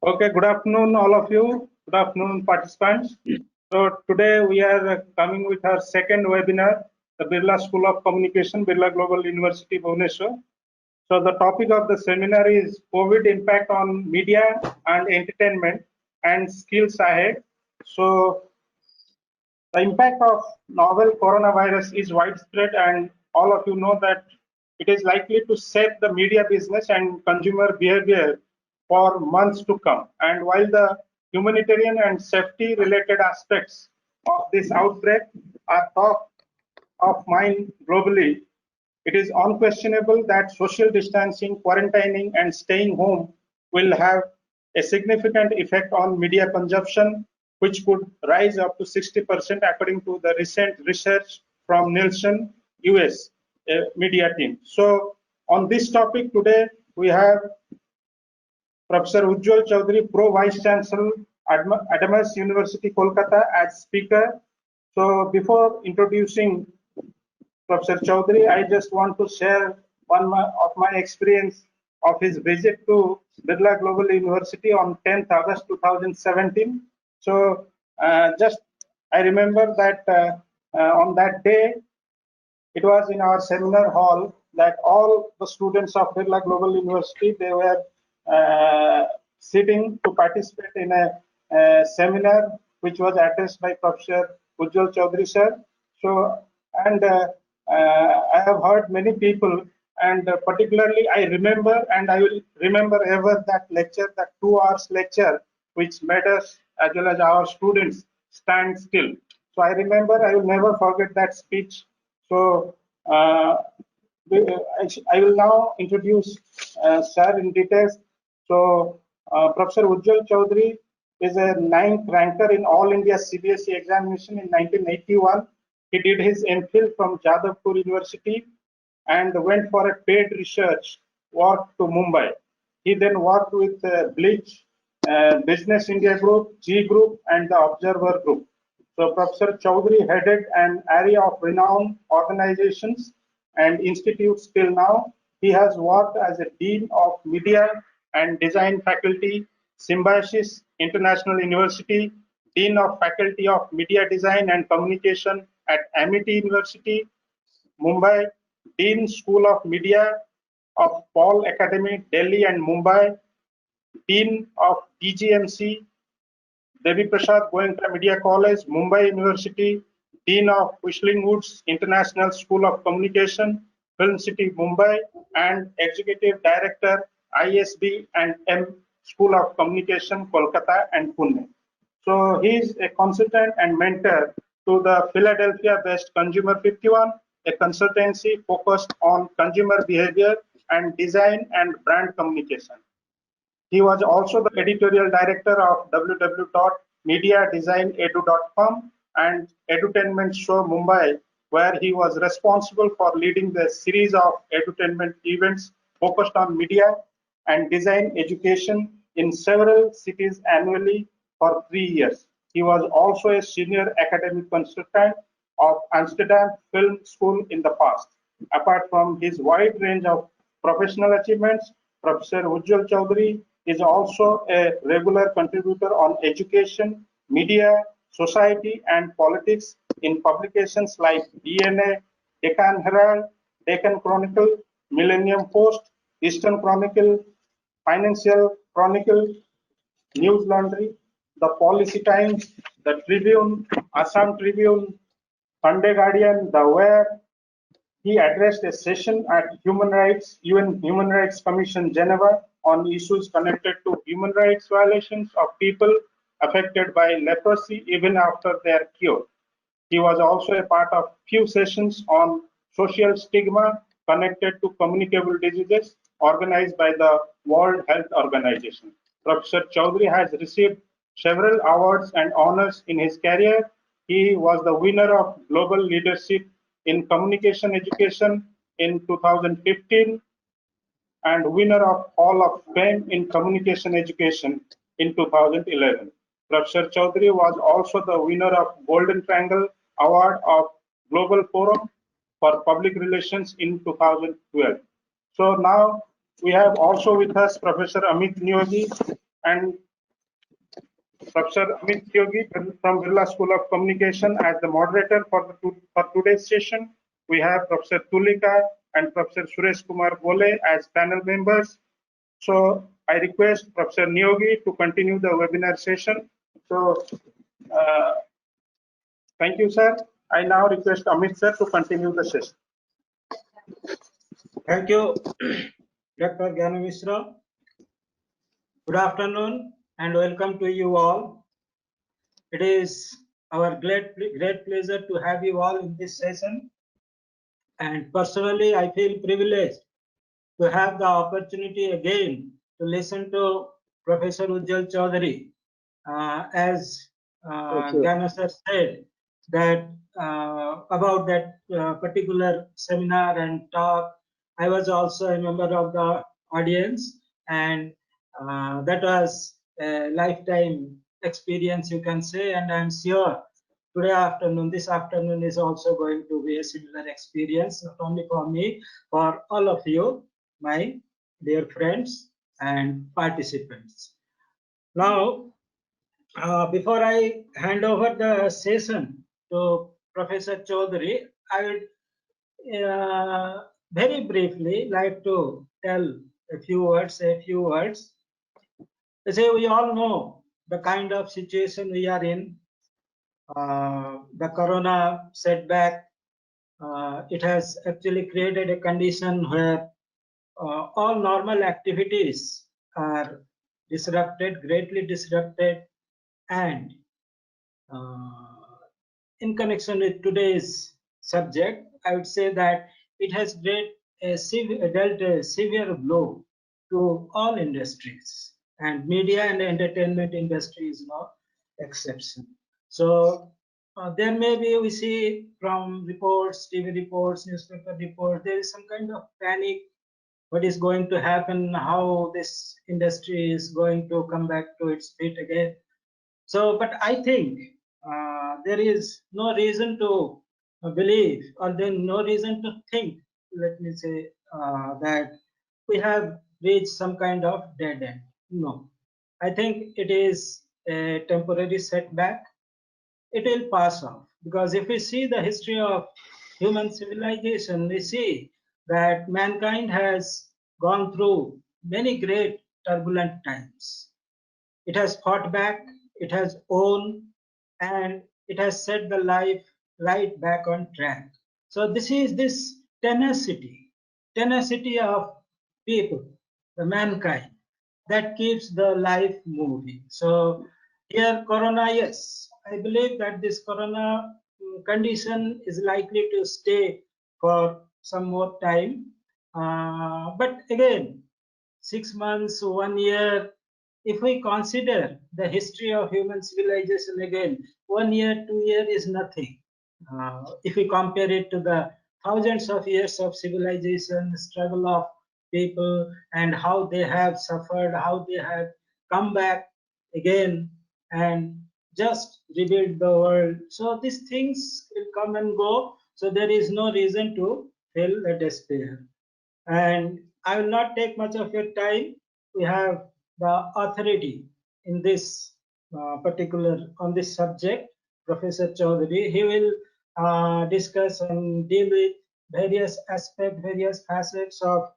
Okay, good afternoon, all of you. Good afternoon, participants. So today we are coming with our second webinar, the Birla School of Communication, Birla Global University, Bhubaneswar. So the topic of the seminar is COVID impact on media and entertainment and skills ahead. So the impact of novel coronavirus is widespread, and all of you know that it is likely to shape the media business and consumer behavior for months to come. And while the humanitarian and safety related aspects of this outbreak are top of mind globally, it is unquestionable that social distancing, quarantining, and staying home will have a significant effect on media consumption, which could rise up to 60% according to the recent research from Nielsen US media team. So on this topic today, we have Professor Ujjwal Chaudhary, Pro Vice Chancellor, Adamas University, Kolkata, as speaker. So before introducing Professor Chaudhary, I just want to share one of my experience of his visit to Birla Global University on 10th August 2017. So just I remember that on that day, it was in our seminar hall that all the students of Birla Global University, they were sitting to participate in a seminar which was addressed by Professor Ujjwal Chaudhary sir. So, and I have heard many people, and particularly I remember, and I will remember ever that lecture, that 2 hours lecture, which made us as well as our students stand still. So I remember, I will never forget that speech. So I will now introduce sir in details. So Professor Ujjwal Chaudhary is a 9th ranker in All India CBSE examination in 1981. He did his MPhil from Jadavpur University and went for a paid research work to Mumbai. He then worked with Bleach, Business India Group, G Group, and the Observer Group. So Professor Chaudhary headed an array of renowned organizations and institutes till now. He has worked as a Dean of Media and Design Faculty, Symbiosis International University, Dean of Faculty of Media Design and Communication at Amity University, Mumbai, Dean School of Media of Paul Academy, Delhi and Mumbai, Dean of DGMC, Devi Prasad Goenka Media College, Mumbai University, Dean of Whistling Woods International School of Communication, Film City, Mumbai, and Executive Director, ISB and M School of Communication, Kolkata and Pune. So he is a consultant and mentor to the Philadelphia-based Consumer 51, a consultancy focused on consumer behavior and design and brand communication. He was also the editorial director of www.mediadesignedu.com and Edutainment Show Mumbai, where he was responsible for leading the series of edutainment events focused on media and design education in several cities annually for 3 years. He was also a senior academic consultant of Amsterdam Film School in the past. Apart from his wide range of professional achievements, Professor Ujjwal Chaudhary is also a regular contributor on education, media, society, and politics in publications like DNA, Deccan Herald, Deccan Chronicle, Millennium Post, Eastern Chronicle, Financial Chronicle, News Laundry, The Policy Times, The Tribune, Assam Tribune, Sunday Guardian, The Wire. He addressed a session at UN Human Rights Commission Geneva on issues connected to human rights violations of people affected by leprosy even after their cure. He was also a part of few sessions on social stigma connected to communicable diseases organized by the World Health Organization. Professor Chaudhary has received several awards and honors in his career. He was the winner of Global Leadership in Communication Education in 2015 and winner of Hall of Fame in Communication Education in 2011. Professor Chaudhary was also the winner of Golden Triangle Award of Global Forum for Public Relations in 2012. So now we have also with us Professor Amit Neogi, and Professor Amit Yogi from Birla School of Communication as the moderator for today's session. We have Professor Tulika and Professor Suresh Kumar Gole as panel members. So I request Professor Nyogi to continue the webinar session. So thank you, sir. I now request Amit sir to continue the session. Thank you, Dr. Gyana Mishra. Good afternoon and welcome to you all. It is our great pleasure to have you all in this session. And personally, I feel privileged to have the opportunity again to listen to Professor Ujjwal Chaudhary. As Gyana sir said, that about that particular seminar and talk, I was also a member of the audience, and that was a lifetime experience, you can say, and I'm sure this afternoon is also going to be a similar experience, not only for me, for all of you, my dear friends and participants. Now, before I hand over the session to Professor Chaudhary, I would very briefly like to tell a few words. Say we all know the kind of situation we are in. The corona setback, it has actually created a condition where all normal activities are disrupted, greatly disrupted, and in connection with today's subject, I would say that it has dealt a severe blow to all industries, and media and entertainment industry is no exception. So there may be, we see from reports, TV reports, newspaper reports, there is some kind of panic. What is going to happen? How this industry is going to come back to its feet again? So, but I think there is no reason to believe, or then no reason to think, let me say, that we have reached some kind of dead end. No, I think it is a temporary setback. It will pass off, because if we see the history of human civilization, we see that mankind has gone through many great turbulent times. It has fought back, it has won, and it has set the life right back on track. So this is this tenacity of people, the mankind, that keeps the life moving. So here, corona, yes, I believe that this corona condition is likely to stay for some more time. But again, 6 months, 1 year, if we consider the history of human civilization again, 1 year, 2 years is nothing. If we compare it to the thousands of years of civilization, struggle of people, and how they have suffered, how they have come back again and just rebuild the world. So these things will come and go. So there is no reason to feel despair. And I will not take much of your time. We have the authority in this particular on this subject, Professor Chaudhary. He will discuss and deal with various aspects, various facets of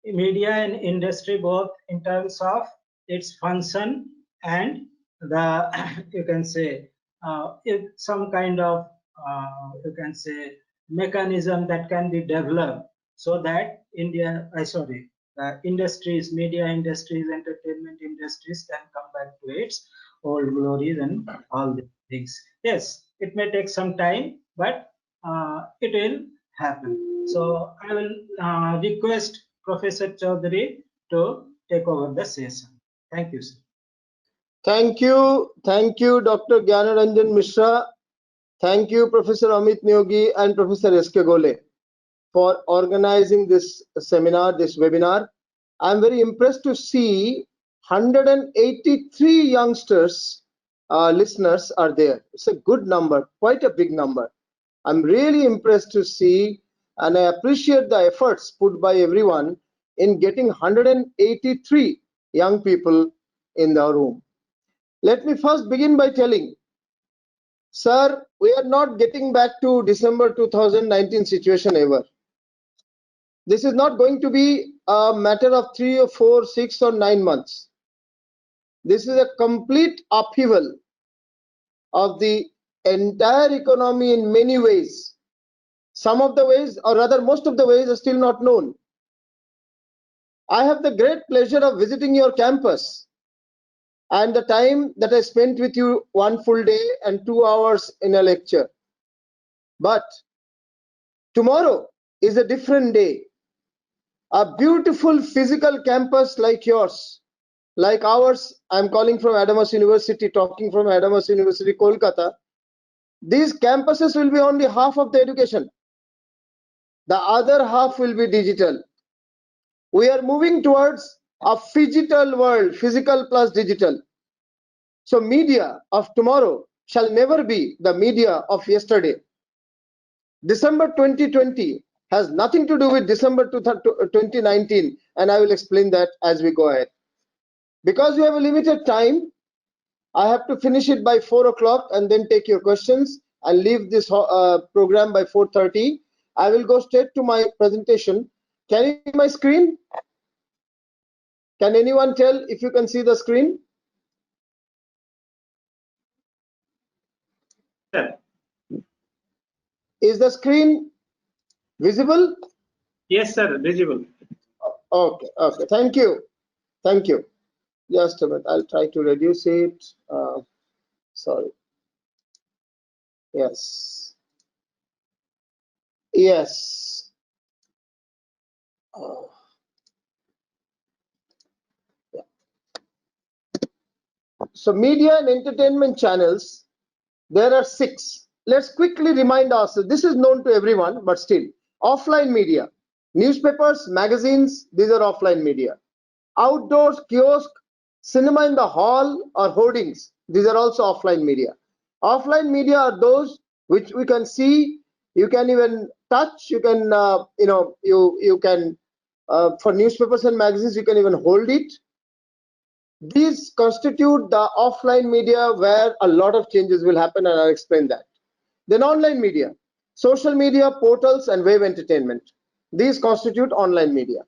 media and industry, both in terms of its function and the you can say some kind of you can say mechanism that can be developed so that industries, media industries, entertainment industries can come back to its old glories and all these things. Yes, it may take some time, but it will happen. So I will request Professor Chaudhary to take over the session. Thank you, sir. Thank you, Dr. Gyanaranjan Mishra. Thank you, Professor Amit Nyogi and Professor S.K. Gole for organizing this seminar, this webinar. I'm very impressed to see 183 youngsters, listeners are there. It's a good number, quite a big number. I'm really impressed to see, and I appreciate the efforts put by everyone in getting 183 young people in the room. Let me first begin by telling, sir, we are not getting back to December 2019 situation ever. This is not going to be a matter of 3 or 4, 6 or 9 months. This is a complete upheaval of the entire economy in many ways. Some of the ways, or rather most of the ways, are still not known. I have the great pleasure of visiting your campus, and the time that I spent with you, 1 full day and 2 hours in a lecture. But tomorrow is a different day. A beautiful physical campus like yours, like ours. I'm calling from Adamas University, talking from Adamas University, Kolkata. These campuses will be only half of the education. The other half will be digital. We are moving towards a phygital world, physical plus digital. So media of tomorrow shall never be the media of yesterday. December 2020 has nothing to do with December 2019, and I will explain that as we go ahead. Because we have a limited time, I have to finish it by 4 o'clock and then take your questions and leave this program by 4:30. I will go straight to my presentation. Can you see my screen? Can anyone tell if you can see the screen? Sir. Is the screen visible? Yes, sir, visible. Okay, okay, thank you. Thank you. Just a minute, I'll try to reduce it. Sorry. Yes. Yes. Yeah. So media and entertainment channels, there are 6. Let's quickly remind ourselves. This is known to everyone, but still. Offline media, newspapers, magazines, these are offline media. Outdoors, kiosk, cinema in the hall or hoardings, these are also offline media. Offline media are those which we can see, you can even touch, you can, you can, for newspapers and magazines, you can even hold it. These constitute the offline media where a lot of changes will happen, and I'll explain that. Then online media, social media, portals, and web entertainment. These constitute online media.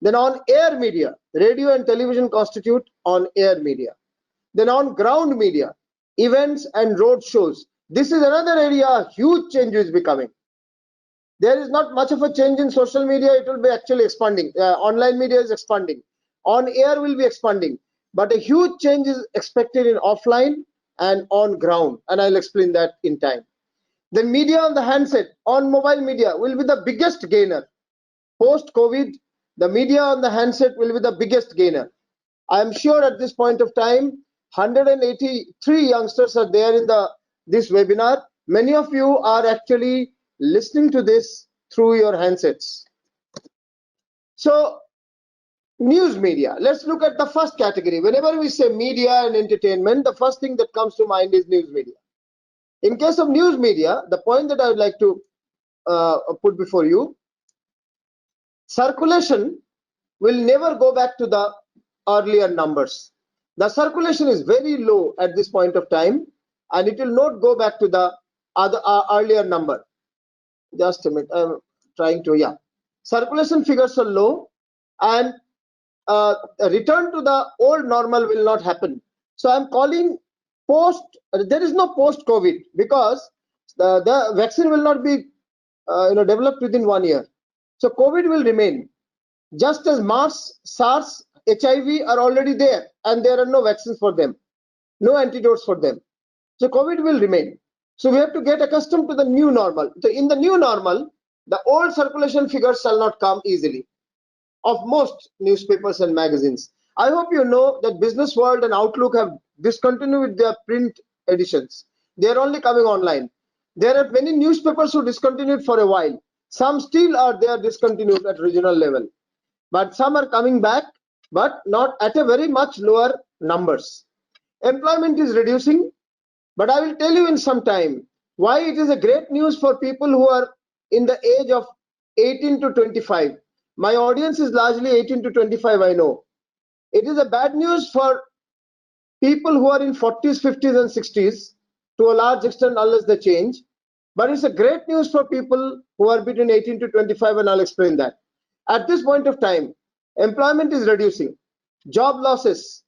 Then on-air media, radio and television constitute on-air media. Then on-ground media, events and road shows. This is another area, huge change is becoming. There is not much of a change in social media, it will be actually expanding. Online media is expanding. On-air will be expanding. But a huge change is expected in offline and on-ground, and I'll explain that in time. The media on the handset, on mobile media, will be the biggest gainer. Post-COVID, the media on the handset will be the biggest gainer. I am sure at this point of time, 183 youngsters are there in this webinar. Many of you are actually listening to this through your handsets. So, news media. Let's look at the first category. Whenever we say media and entertainment, the first thing that comes to mind is news media. In case of news media, the point that I would like to put before you, circulation will never go back to the earlier numbers. The circulation is very low at this point of time, and it will not go back to the earlier number. Just a minute, I'm trying to, yeah. Circulation figures are low, and a return to the old normal will not happen. So I'm calling there is no post-COVID, because the vaccine will not be developed within 1 year. So COVID will remain. Just as MERS, SARS, HIV are already there, and there are no vaccines for them, no antidotes for them. So COVID will remain. So we have to get accustomed to the new normal. So in the new normal, the old circulation figures shall not come easily of most newspapers and magazines. I hope you know that Business World and Outlook have discontinued with their print editions. They are only coming online. There are many newspapers who discontinued for a while. Some still are there discontinued at regional level. But some are coming back, but not at a very much lower numbers. Employment is reducing, but I will tell you in some time why it is a great news for people who are in the age of 18 to 25. My audience is largely 18 to 25, I know. It is a bad news for people who are in 40s, 50s, and 60s to a large extent, unless they change. But it's a great news for people who are between 18 to 25, and I'll explain that. At this point of time, employment is reducing, job losses.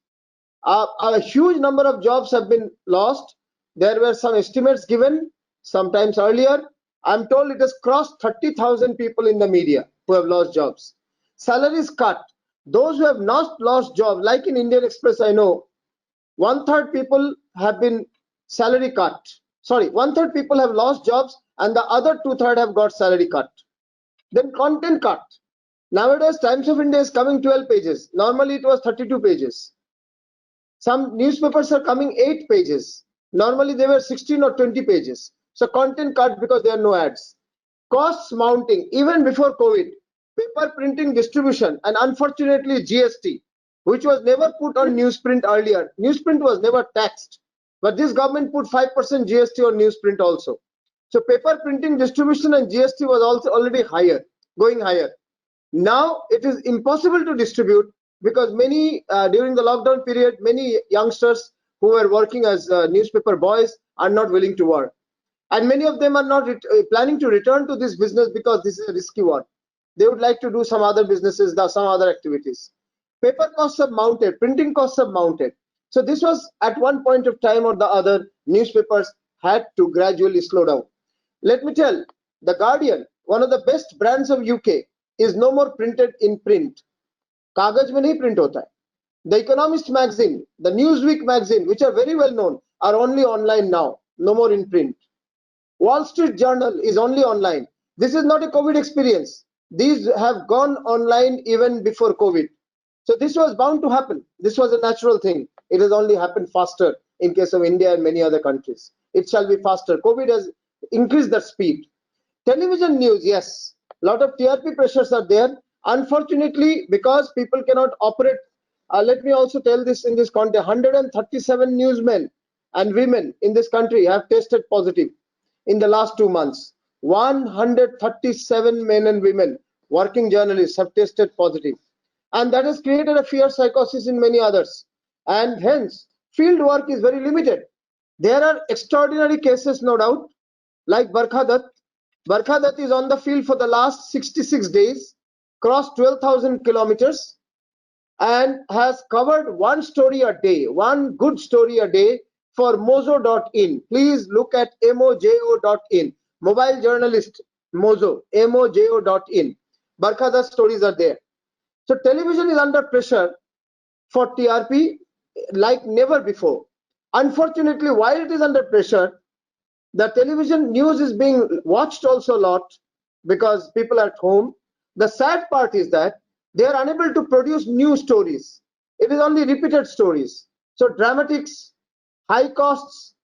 A huge number of jobs have been lost. There were some estimates given sometimes earlier. I'm told it has crossed 30,000 people in the media who have lost jobs. Salaries cut. Those who have not lost jobs, like in Indian Express, I know 1/3 people have been salary cut. Sorry, 1/3 people have lost jobs, and the other 2/3 have got salary cut. Then content cut. Nowadays, Times of India is coming 12 pages. Normally, it was 32 pages. Some newspapers are coming 8 pages. Normally, they were 16 or 20 pages. So content cut because there are no ads. Costs mounting even before COVID. Paper printing distribution, and unfortunately GST, which was never put on newsprint earlier. Newsprint was never taxed, but this government put 5% GST on newsprint also. So paper printing distribution and GST was also already higher, going higher. Now it is impossible to distribute because many during the lockdown period, many youngsters who were working as newspaper boys are not willing to work, and many of them are not planning to return to this business because this is a risky one. They would like to do some other businesses, some other activities. Paper costs have mounted, printing costs have mounted. So this was at one point of time or the other, newspapers had to gradually slow down. Let me tell, The Guardian, one of the best brands of UK, is no more printed in print. कागज में नहीं print होता है. The Economist magazine, the Newsweek magazine, which are very well known, are only online now, no more in print. Wall Street Journal is only online. This is not a COVID experience. These have gone online even before COVID. So this was bound to happen. This was a natural thing. It has only happened faster in case of India and many other countries. It shall be faster. COVID has increased the speed. Television news, yes. A lot of TRP pressures are there. Unfortunately, because people cannot operate, let me also tell this in this context, 137 newsmen and women in this country have tested positive in the last 2 months. 137 men and women, working journalists, have tested positive. And that has created a fear psychosis in many others. And hence, field work is very limited. There are extraordinary cases, no doubt, like Barkha Dutt. Barkha Dutt is on the field for the last 66 days, crossed 12,000 kilometers, and has covered one story a day, one good story a day for mojo.in. Please look at mojo.in. Mobile journalist, Mojo, mojo.in. Barkha Dutt stories are there. So television is under pressure for TRP like never before. Unfortunately, while it is under pressure, the television news is being watched also a lot because people are at home. The sad part is that they are unable to produce new stories. It is only repeated stories. So dramatics, high costs,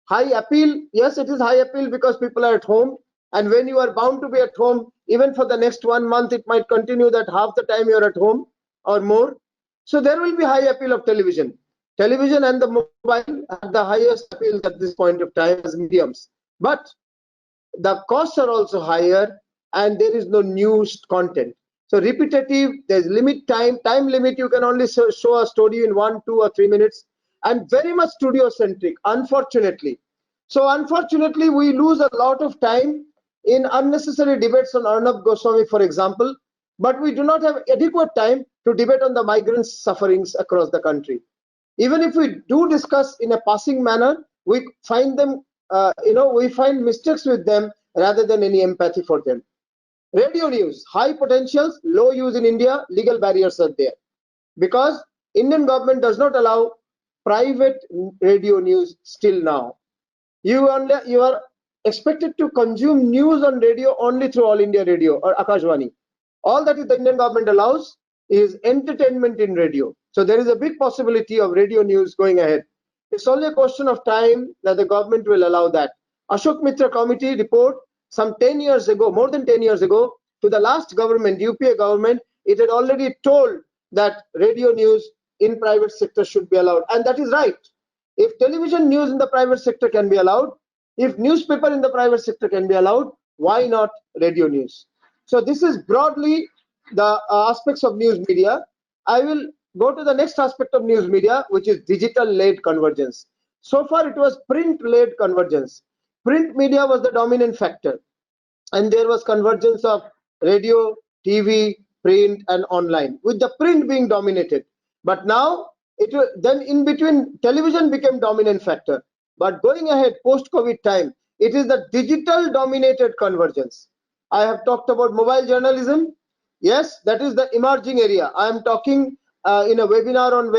high appeal. Yes, it is high appeal because people are at home. And when you are bound to be at home, even for the next 1 month, it might continue that half the time you're at home or more. So there will be high appeal of television. Television and the mobile have the highest appeal at this point of time as mediums. But the costs are also higher and there is no news content. So repetitive, there's time limit. You can only show a story in 1, 2 or 3 minutes, and very much studio centric, unfortunately. So unfortunately, we lose a lot of time in unnecessary debates on Arnab Goswami, for example, but we do not have adequate time to debate on the migrants' sufferings across the country. Even if we do discuss in a passing manner, we find them, we find mistakes with them rather than any empathy for them. Radio news, high potentials, low use in India, legal barriers are there. Because Indian government does not allow private radio news still now. You are expected to consume news on radio only through All India Radio or Akashvani. All that the Indian government allows is entertainment in radio. So there is a big possibility of radio news going ahead. It's only a question of time that the government will allow that. Ashok Mitra Committee report some 10 years ago, more than 10 years ago, to the last government, UPA government, it had already told that radio news in private sector should be allowed. And that is right. If television news in the private sector can be allowed, if newspaper in the private sector can be allowed, why not radio news? So this is broadly the aspects of news media. I will go to the next aspect of news media, which is digital-led convergence. So far, it was print-led convergence. Print media was the dominant factor, and there was convergence of radio, TV, print, and online, with the print being dominated. But now, then in between, television became dominant factor. But going ahead, post-COVID time, it is the digital-dominated convergence. I have talked about mobile journalism. Yes, that is the emerging area. I am talking in a webinar on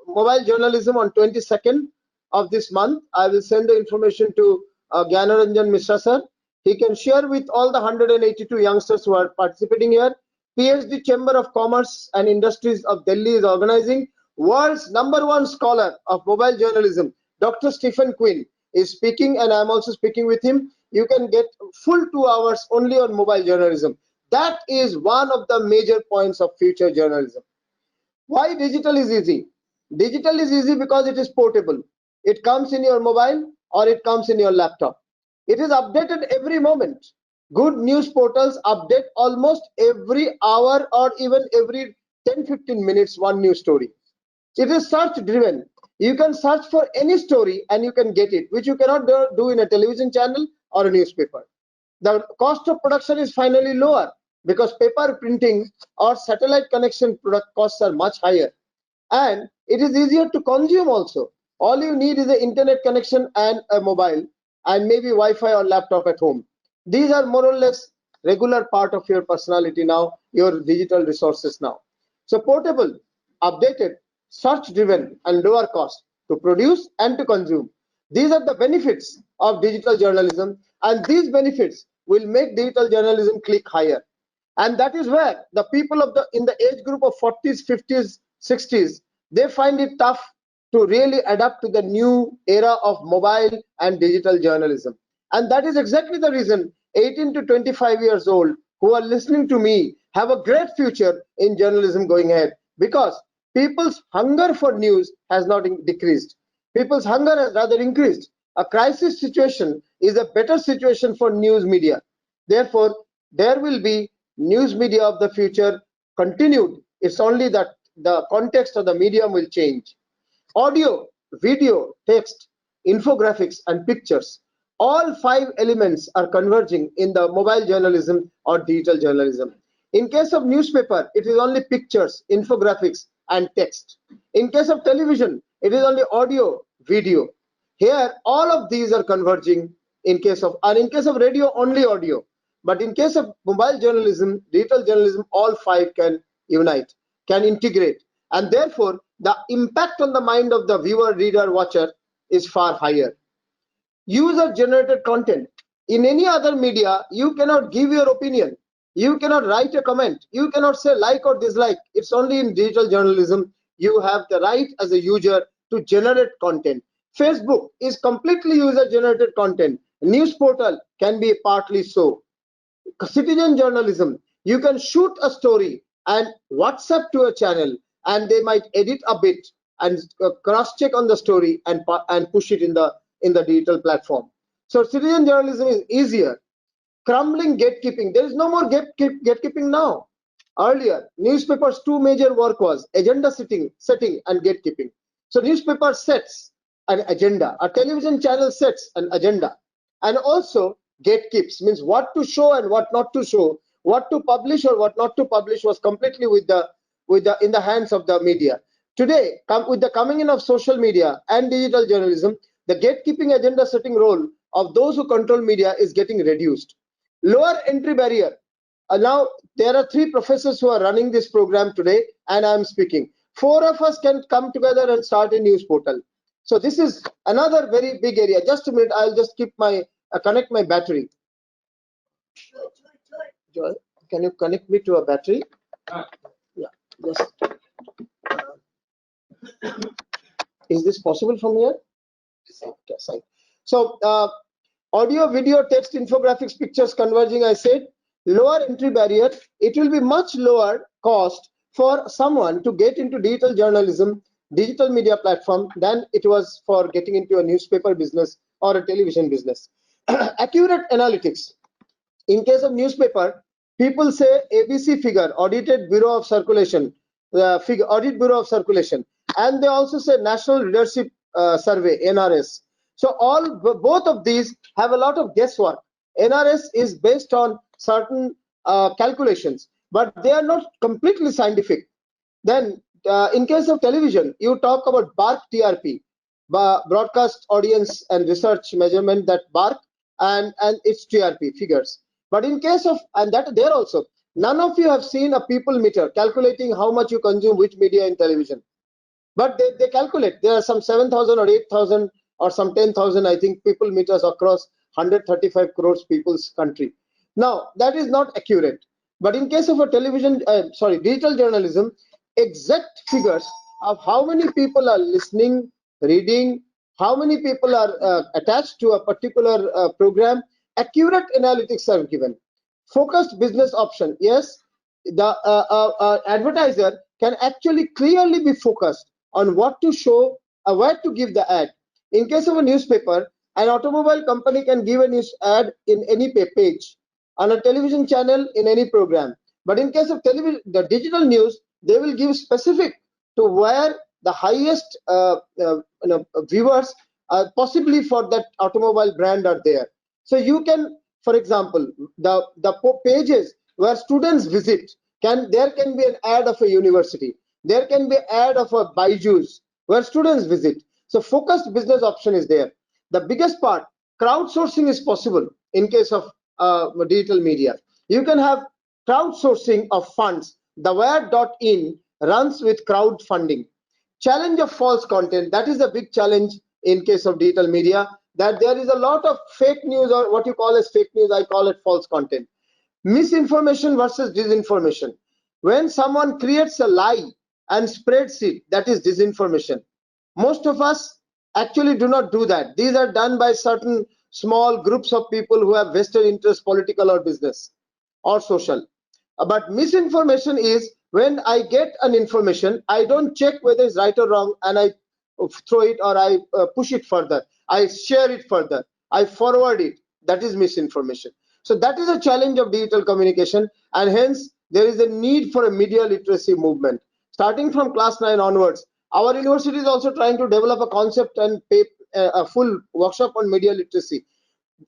mobile journalism on 22nd of this month. I will send the information to Gyanaranjan Mishra sir. He can share with all the 182 youngsters who are participating here. PhD Chamber of Commerce and Industries of Delhi is organizing. World's #1 scholar of mobile journalism, Dr. Stephen Quinn, is speaking, and I'm also speaking with him. You can get full 2 hours only on mobile journalism. That is one of the major points of future journalism. Why digital is easy? Digital is easy because it is portable. It comes in your mobile or it comes in your laptop. It is updated every moment. Good news portals update almost every hour or even every 10-15 minutes one new story. It is search driven. You can search for any story and you can get it, which you cannot do in a television channel or a newspaper. The cost of production is finally lower because paper printing or satellite connection product costs are much higher. And it is easier to consume also. All you need is an internet connection and a mobile and maybe Wi-Fi or laptop at home. These are more or less regular part of your personality now, your digital resources now. So portable, updated, search-driven, and lower cost to produce and to consume. These are the benefits of digital journalism, and these benefits will make digital journalism click higher. And that is where the people in the age group of 40s, 50s, 60s, they find it tough to really adapt to the new era of mobile and digital journalism. And that is exactly the reason 18 to 25 years old who are listening to me have a great future in journalism going ahead, because people's hunger for news has not decreased. People's hunger has rather increased. A crisis situation is a better situation for news media. Therefore, there will be news media of the future continued. It's only that the context of the medium will change. Audio, video, text, infographics, and pictures. All 5 elements are converging in the mobile journalism or digital journalism. In case of newspaper, it is only pictures, infographics, and text. In case of television, it is only audio, video. Here, all of these are converging in case of radio, only audio. But in case of mobile journalism, digital journalism, all 5 can unite, can integrate. And therefore, the impact on the mind of the viewer, reader, watcher is far higher. User-generated content. In any other media, you cannot give your opinion. You cannot write a comment. You cannot say like or dislike. It's only in digital journalism you have the right as a user to generate content. Facebook is completely user-generated content. News portal can be partly so. Citizen journalism, you can shoot a story and WhatsApp to a channel, and they might edit a bit and cross-check on the story and push it in the digital platform. So citizen journalism is easier. Crumbling gatekeeping. There is no more gatekeeping now. Earlier, newspapers' 2 major work was agenda setting and gatekeeping. So newspaper sets an agenda. A television channel sets an agenda, and also gatekeeps, means what to show and what not to show, what to publish or what not to publish was completely in the hands of the media. Today, with the coming in of social media and digital journalism, the gatekeeping agenda setting role of those who control media is getting reduced. Lower entry barrier. Now there are 3 professors who are running this program today, and I'm speaking. 4 of us can come together and start a news portal. So this is another very big area. Just a minute, I'll just keep my connect my battery. Joy, can you connect me to a battery? Yeah, just. Is this possible from here? Okay, so audio, video, text, infographics, pictures converging, I said. Lower entry barrier. It will be much lower cost for someone to get into digital journalism, digital media platform, than it was for getting into a newspaper business or a television business. Accurate analytics. In case of newspaper, people say ABC figure, audited Bureau of Circulation, figure, Audit Bureau of Circulation, and they also say National Readership Survey, NRS. So both of these have a lot of guesswork. NRS is based on certain calculations, but they are not completely scientific. Then in case of television, you talk about BARC TRP, broadcast audience and research measurement, that BARC and its TRP figures. But in case of, and that there also, none of you have seen a people meter calculating how much you consume which media in television. But they calculate. There are some 7,000 or 8,000 or some 10,000, I think, people meters across 135 crores people's country. Now, that is not accurate. But in case of a digital journalism, exact figures of how many people are listening, reading, how many people are attached to a particular program, accurate analytics are given. Focused business option, yes, the advertiser can actually clearly be focused on what to show, where to give the ad. In case of a newspaper, an automobile company can give a news ad in any page, on a television channel, in any program. But in case of television, the digital news, they will give specific to where the highest viewers possibly for that automobile brand are there. So you can, for example, the pages where students visit, there can be an ad of a university. There can be ad of a Byju's where students visit. So focused business option is there. The biggest part, crowdsourcing is possible in case of digital media. You can have crowdsourcing of funds. The Where.in runs with crowdfunding. Challenge of false content, that is a big challenge in case of digital media, that there is a lot of fake news, or what you call as fake news, I call it false content. Misinformation versus disinformation. When someone creates a lie and spreads it, that is disinformation. Most of us actually do not do that. These are done by certain small groups of people who have vested interest, political or business or social. But misinformation is when I get an information, I don't check whether it's right or wrong, and I throw it, or I push it further, I share it further, I forward it. That is misinformation. So that is a challenge of digital communication, and hence there is a need for a media literacy movement. Starting from class 9 onwards, our university is also trying to develop a concept and pay a full workshop on media literacy.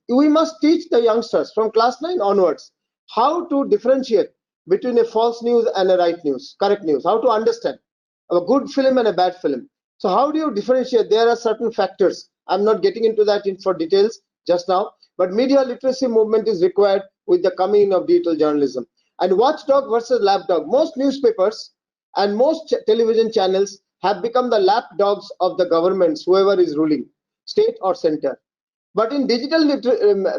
We must teach the youngsters from class 9 onwards how to differentiate between a false news and a right news, correct news, how to understand a good film and a bad film. So how do you differentiate? There are certain factors. I'm not getting into that for details just now, but media literacy movement is required with the coming of digital journalism. And watchdog versus lapdog. Most newspapers and most television channels have become the lapdogs of the governments, whoever is ruling, state or center. But in digital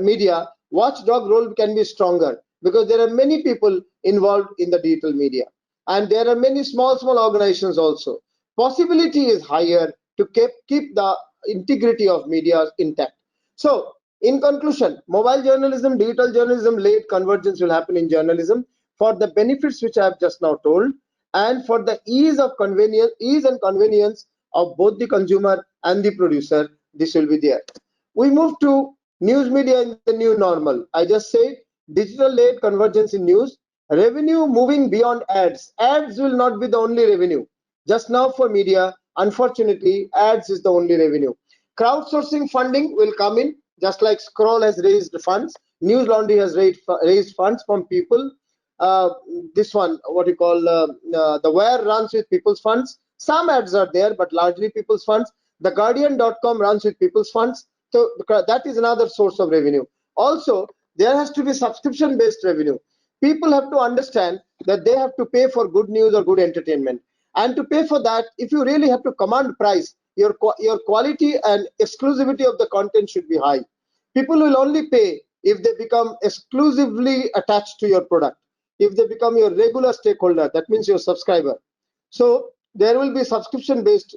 media, watchdog role can be stronger, because there are many people involved in the digital media, and there are many small organizations also. Possibility is higher to keep the integrity of media intact. So in conclusion, mobile journalism, digital journalism led convergence will happen in journalism for the benefits which I have just now told, and for the ease and convenience of both the consumer and the producer. This will be there. We move to news media in the new normal. I just said digital led convergence in news. Revenue moving beyond ads. Ads will not be the only revenue. Just now for media, unfortunately, ads is the only revenue. Crowdsourcing funding will come in, just like Scroll has raised funds. News Laundry has raised funds from people. This one, what you call the Where runs with people's funds. Some ads are there, but largely people's funds. The Guardian.com runs with people's funds. So that is another source of revenue. Also, there has to be subscription-based revenue. People have to understand that they have to pay for good news or good entertainment. And to pay for that, if you really have to command price, your quality and exclusivity of the content should be high. People will only pay if they become exclusively attached to your product. If they become your regular stakeholder, that means your subscriber. So there will be subscription-based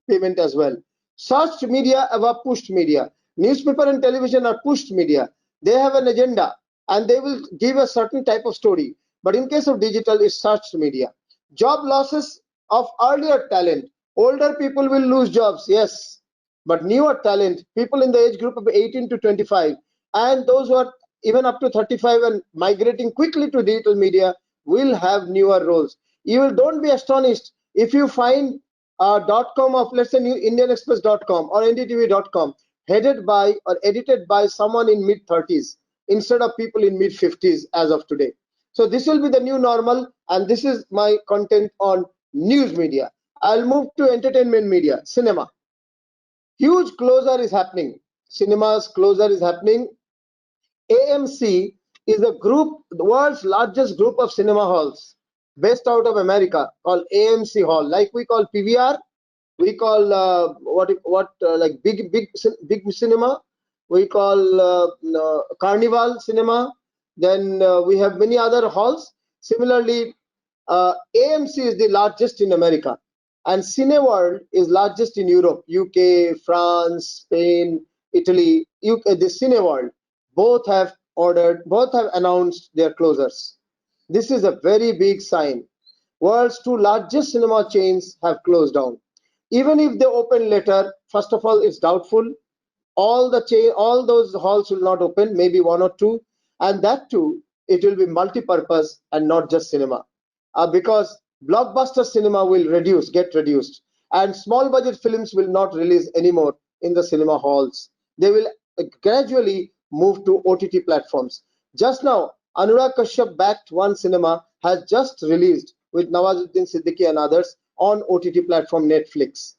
payment as well. Searched media above pushed media. Newspaper and television are pushed media. They have an agenda and they will give a certain type of story. But in case of digital, it's searched media. Job losses of earlier talent. Older people will lose jobs, yes. But newer talent, people in the age group of 18 to 25, and those who are even up to 35 and migrating quickly to digital media will have newer roles. Don't be astonished if you find .com of, let's say, IndianExpress.com or NDTV.com headed by or edited by someone in mid-30s instead of people in mid-50s as of today. So this will be the new normal, and this is my content on news media. I'll move to entertainment media, cinema. Huge closure is happening. Cinemas closure is happening. AMC is a group, the world's largest group of cinema halls based out of America, called AMC Hall. Like we call PVR, we call like big cinema, we call Carnival Cinema. Then we have many other halls. Similarly, AMC is the largest in America, and Cineworld is largest in Europe, UK, France, Spain, Italy. The Cineworld both have announced their closures. This is a very big sign. World's two largest cinema chains have closed down. Even if they open later, first of all, it's doubtful. All those halls will not open, maybe one or two, and that too, it will be multi-purpose and not just cinema, because blockbuster cinema will get reduced, and small budget films will not release anymore in the cinema halls. They will gradually move to OTT platforms. Just now, Anurag Kashyap backed One Cinema has just released with Nawazuddin Siddiqui and others on OTT platform Netflix.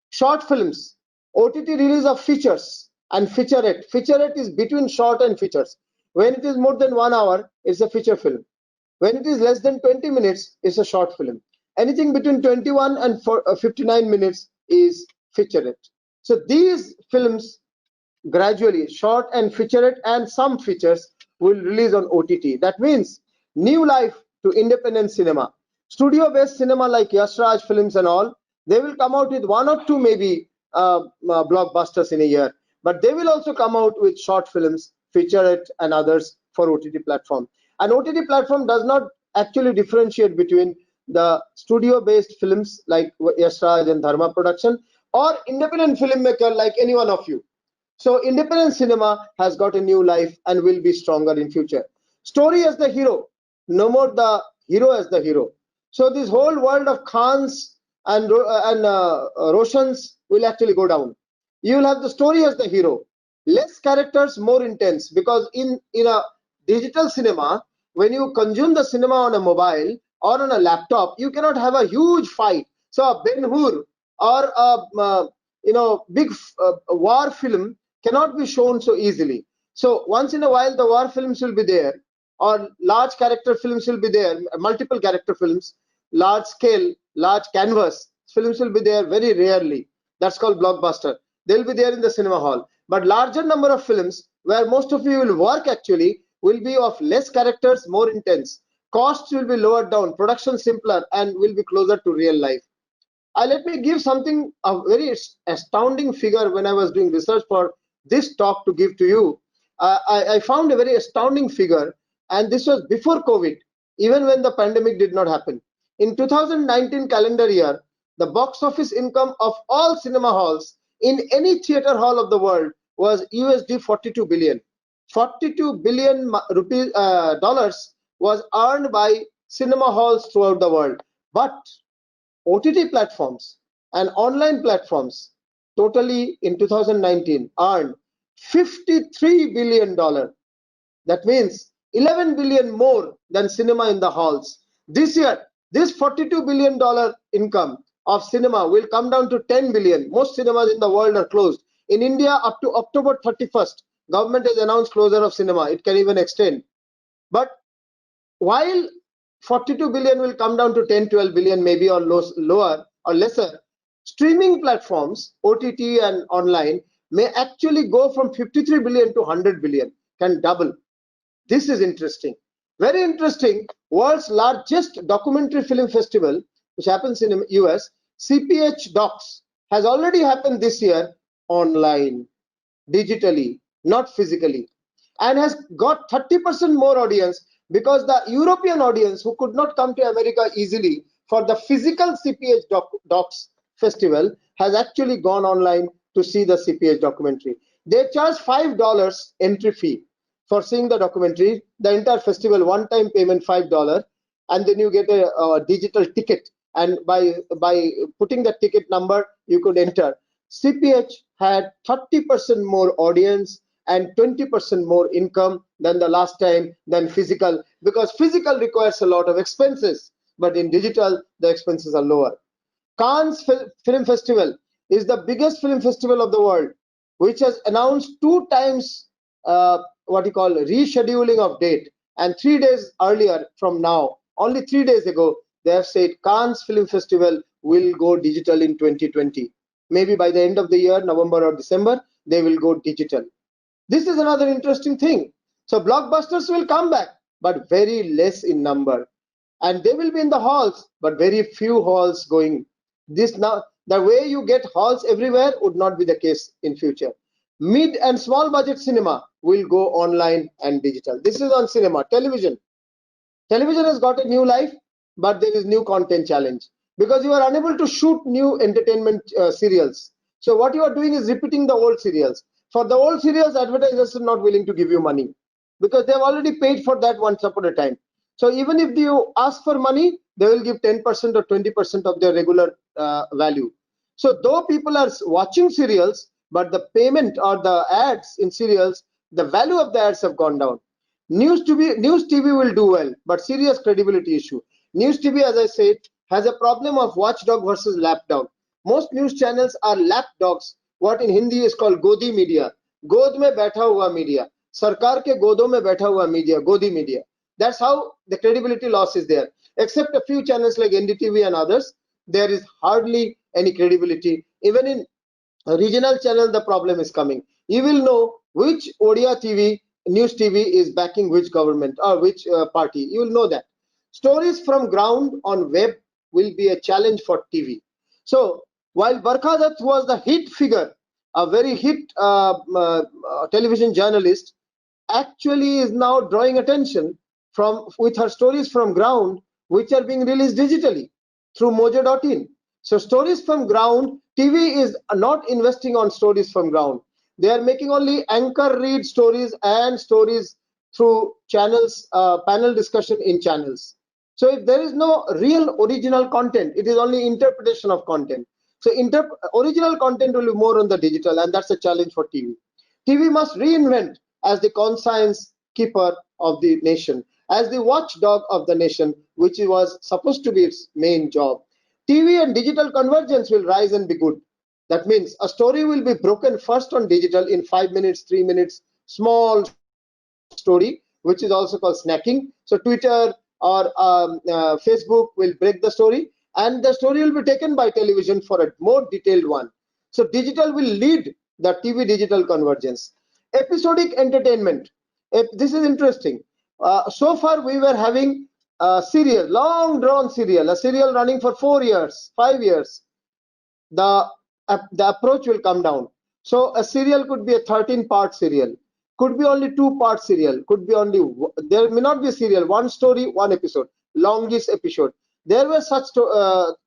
Short films, OTT release of features and featurette. Featurette is between short and features. When it is more than 1 hour, it's a feature film. When it is less than 20 minutes, it's a short film. Anything between 21 and 59 minutes is featurette. So these films gradually, short and featurette and some features, will release on OTT. That means new life to independent cinema. Studio-based cinema like Yash Raj Films and all, they will come out with one or two maybe blockbusters in a year, but they will also come out with short films, featurette and others for OTT platform. An OTT platform does not actually differentiate between the studio-based films like Yash Raj and Dharma Production or independent filmmaker like any one of you. So independent cinema has got a new life and will be stronger in future. Story as the hero, no more the hero as the hero. So this whole world of Khans and Roshans will actually go down. You will have the story as the hero. Less characters, more intense, because in a digital cinema, when you consume the cinema on a mobile or on a laptop, you cannot have a huge fight. So a Ben-Hur or a big war film cannot be shown so easily. So once in a while the war films will be there, or large character films will be there, multiple character films, large scale, large canvas films will be there very rarely. That's called blockbuster. They'll be there in the cinema hall. But larger number of films where most of you will work actually will be of less characters, more intense. Costs will be lowered down, production simpler, and will be closer to real life. Let me give something, a very astounding figure when I was doing research for this talk to give to you. I found a very astounding figure, and this was before COVID, even when the pandemic did not happen. In 2019 calendar year, the box office income of all cinema halls in any theater hall of the world was USD 42 billion. 42 billion dollars was earned by cinema halls throughout the world. But OTT platforms and online platforms totally in 2019 earned $53 billion. That means 11 billion more than cinema in the halls. This year, this $42 billion income of cinema will come down to 10 billion. Most cinemas in the world are closed. In India, up to October 31st, government has announced closure of cinema. It can even extend. But while 42 billion will come down to 10, 12 billion maybe, or lower or lesser, streaming platforms, OTT and online, may actually go from 53 billion to 100 billion, can double. This is interesting. Very interesting. World's largest documentary film festival, which happens in the US, CPH Docs, has already happened this year online, digitally, not physically, and has got 30% more audience, because the European audience who could not come to America easily for the physical CPH Docs festival has actually gone online to see the CPH documentary. They charge $5 entry fee for seeing the documentary. The entire festival, one-time payment $5, and then you get a digital ticket, and by putting the ticket number you could enter. CPH had 30% more audience and 20% more income than the last time than physical, because physical requires a lot of expenses, but in digital the expenses are lower. Cannes Film Festival is the biggest film festival of the world, which has announced 2 times what you call rescheduling of date, and 3 days earlier from now, only 3 days ago, they have said Cannes Film Festival will go digital in 2020. Maybe by the end of the year, November or December, they will go digital. This is another interesting thing. So blockbusters will come back, but very less in number, and they will be in the halls, but very few halls going. This now, the way you get halls everywhere would not be the case in future. Mid and small budget cinema will go online and digital. This is on cinema. Television has got a new life, but there is new content challenge, because you are unable to shoot new entertainment serials. So what you are doing is repeating the old serials. For the old serials, advertisers are not willing to give you money, because they have already paid for that once upon a time. So even if you ask for money, they will give 10% or 20% of their regular value. So though people are watching serials, but the payment or the ads in serials, the value of the ads have gone down. News TV will do well, but serious credibility issue. News TV, as I said, has a problem of watchdog versus lapdog. Most news channels are lapdogs, what in Hindi is called Godi media. God mein baitha hua media. Sarkar ke godon mein baitha hua media, Godi media. That's how the credibility loss is there. Except a few channels like NDTV and others, there is hardly any credibility. Even in a regional channel, the problem is coming. You will know which Odia TV, News TV is backing which government or which party. You will know that. Stories from ground on web will be a challenge for TV. So while Barkha Dutt was the hit figure, a very hit television journalist, actually is now drawing attention from with her stories from ground, which are being released digitally through mojo.in. So stories from ground, TV is not investing on stories from ground. They are making only anchor read stories and stories through channels, panel discussion in channels. So if there is no real original content, it is only interpretation of content. So original content will be more on the digital, and that's a challenge for TV. TV must reinvent as the conscience keeper of the nation, as the watchdog of the nation, which was supposed to be its main job. TV and digital convergence will rise and be good. That means a story will be broken first on digital in 5 minutes, 3 minutes, small story, which is also called snacking. So Twitter or Facebook will break the story, and the story will be taken by television for a more detailed one. So digital will lead the TV digital convergence. Episodic entertainment. This is interesting. So far we were having a serial, long drawn serial, a serial running for 4 years, 5 years. The approach will come down. So a serial could be a 13-part serial, could be only 2-part serial, could be only, there may not be a serial, one story, one episode, longest episode. There were such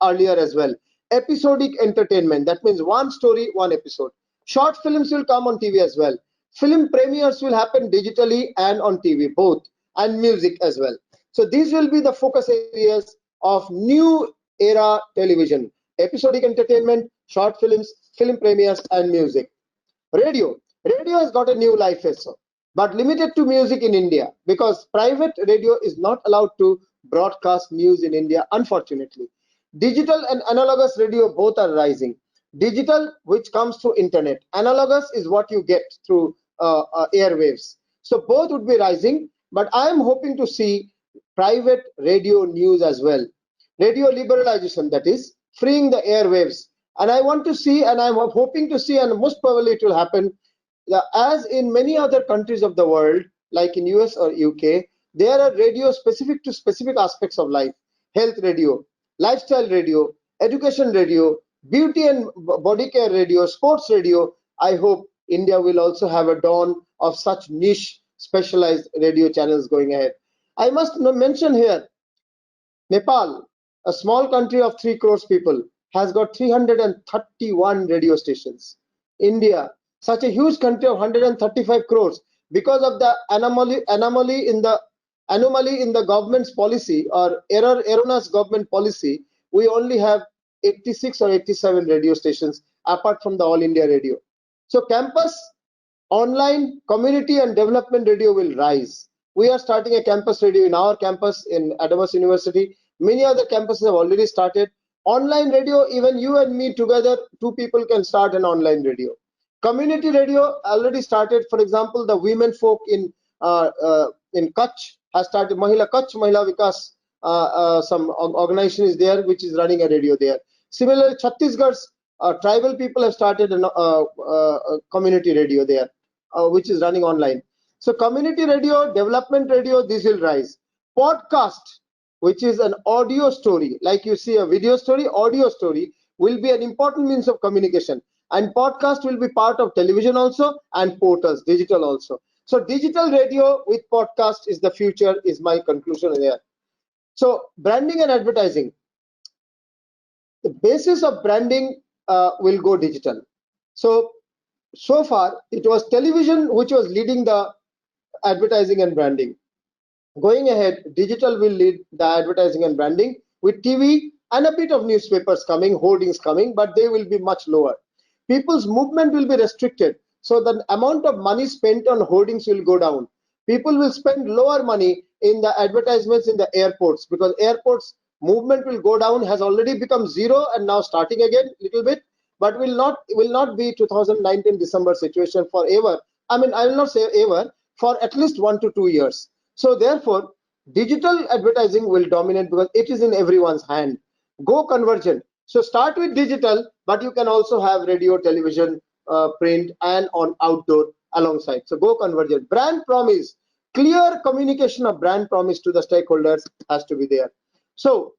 earlier as well. Episodic entertainment, that means one story, one episode. Short films will come on TV as well. Film premieres will happen digitally and on TV, both, and music as well. So these will be the focus areas of new era television: episodic entertainment, short films, film premieres, and music. Radio has got a new life also, but limited to music in India, because private radio is not allowed to broadcast news in India, unfortunately. Digital and analogous radio both are rising. Digital, which comes through internet; analogous is what you get through airwaves. So both would be rising, but I am hoping to see private radio news as well. Radio liberalization, that is freeing the airwaves. And I want to see, and I'm hoping to see, and most probably it will happen, as in many other countries of the world, like in US or UK, there are radios specific to specific aspects of life: health radio, lifestyle radio, education radio, beauty and body care radio, sports radio. I hope India will also have a dawn of such niche specialized radio channels going ahead. I must mention here, Nepal, a small country of 3 crores people, has got 331 radio stations. India, such a huge country of 135 crores, because of the anomaly in the anomaly in the government's policy or erroneous government policy, we only have 86 or 87 radio stations apart from the All India Radio. So campus, online, community and development radio will rise. We are starting a campus radio in our campus in Adamas University. Many other campuses have already started. Online radio, even you and me together, two people can start an online radio. Community radio already started. For example, the women folk in Kutch has started. Mahila Kutch, Mahila Vikas, some organization is there which is running a radio there. Similarly, Chhattisgarh's tribal people have started a community radio there, which is running online. So community radio, development radio, this will rise. Podcast, which is an audio story, like you see a video story, audio story will be an important means of communication. And podcast will be part of television also and portals, digital also. So digital radio with podcast is the future, is my conclusion there. So branding and advertising. The basis of branding will go digital. So far, it was television which was leading the advertising and branding. Going ahead, digital will lead the advertising and branding with TV and a bit of newspapers coming, hoardings coming, but they will be much lower. People's movement will be restricted, so the amount of money spent on hoardings will go down. People will spend lower money in the advertisements in the airports, because airports movement will go down, has already become zero and now starting again little bit, but will not be 2019 December situation forever. I mean, I will not say ever, for at least 1 to 2 years. So therefore, digital advertising will dominate because it is in everyone's hand. Go convergent. So start with digital, but you can also have radio, television, print, and on outdoor alongside. So go convergent. Brand promise, clear communication of brand promise to the stakeholders has to be there. So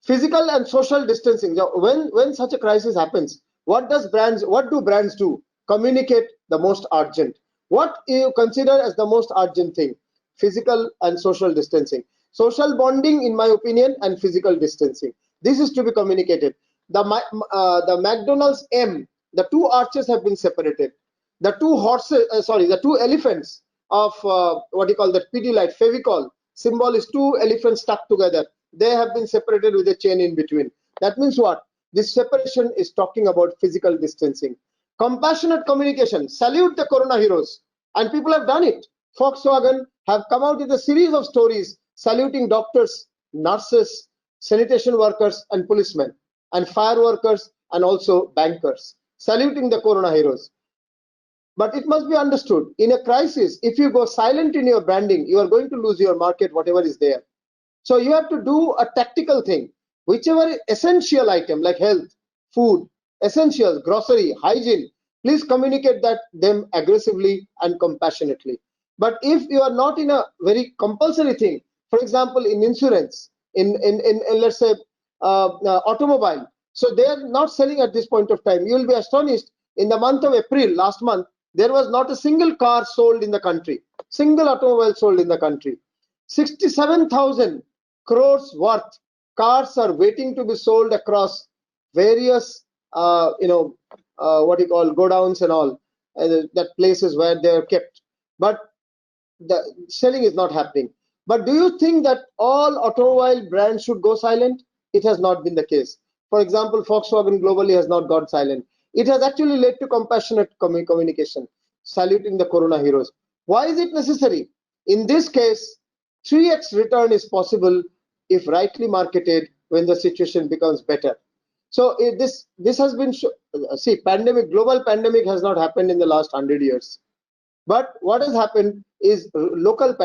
physical and social distancing. When such a crisis happens, what do brands do? Communicate the most urgent. What you consider as the most urgent thing? Physical and social distancing. Social bonding, in my opinion, and physical distancing. This is to be communicated. The McDonald's M, the two arches have been separated. The two elephants of what you call that Pidilite, Fevicol symbol is two elephants stuck together. They have been separated with a chain in between. That means what? This separation is talking about physical distancing. Compassionate communication. Salute the corona heroes. And people have done it. Volkswagen have come out with a series of stories saluting doctors, nurses, sanitation workers, and policemen, and fire workers, and also bankers, saluting the corona heroes. But it must be understood, in a crisis, if you go silent in your branding, you are going to lose your market, whatever is there. So you have to do a tactical thing. Whichever essential item like health, food, essentials, grocery, hygiene, please communicate them aggressively and compassionately. But if you are not in a very compulsory thing, for example, in insurance, in let's say automobile, so they are not selling at this point of time. You will be astonished. In the month of April, last month, there was not a single car sold in the country, single automobile sold in the country. 67,000 crores worth cars are waiting to be sold across various what you call godowns and all that places where they are kept, but the selling is not happening. But do you think that all automobile brands should go silent? It has not been the case. For example, Volkswagen globally has not gone silent. It has actually led to compassionate communication, saluting the corona heroes. Why is it necessary? In this case, 3x return is possible if rightly marketed when the situation becomes better. So this has been global pandemic has not happened in the last 100 years. But what has happened is local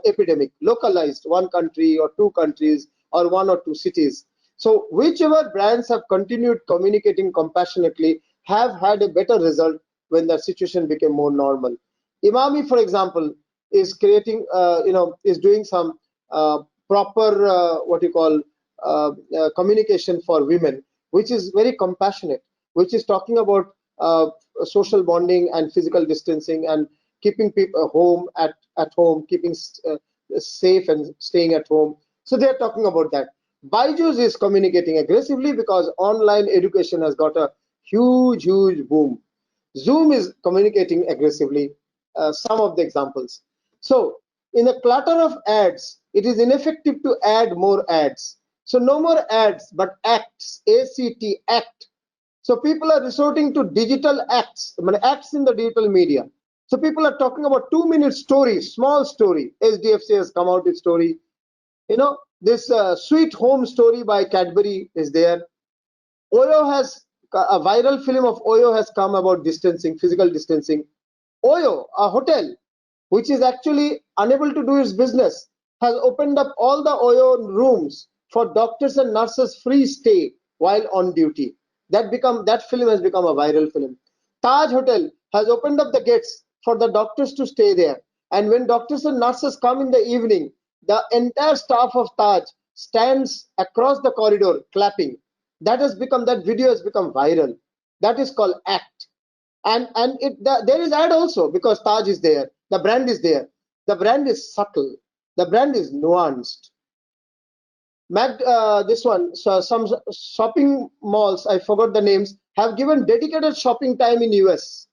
epidemic, localized, one country or two countries or one or two cities. So whichever brands have continued communicating compassionately have had a better result when the situation became more normal. Imami, for example, is creating, is doing some proper communication for women, which is very compassionate, which is talking about social bonding and physical distancing and keeping people home at home, keeping safe and staying at home. So they are talking about that. Byju's is communicating aggressively because online education has got a huge boom. Zoom is communicating aggressively. Some of the examples. So in the clutter of ads, it is ineffective to add more ads. So no more ads, but acts, A-C-T, act. So people are resorting to digital acts, I mean, acts in the digital media. So people are talking about 2-minute stories, small story. SDFC has come out with story. You know, this Sweet Home story by Cadbury is there. Oyo has, a viral film of Oyo has come about distancing, physical distancing. Oyo, a hotel, which is actually unable to do its business, has opened up all the Oyo rooms for doctors and nurses free stay while on duty. That film has become a viral film. Taj Hotel has opened up the gates for the doctors to stay there. And when doctors and nurses come in the evening, the entire staff of Taj stands across the corridor clapping. That video has become viral. That is called ACT. And there is ad also, because Taj is there, the brand is there. The brand is subtle, the brand is nuanced. Some shopping malls, I forgot the names, have given dedicated shopping time in US.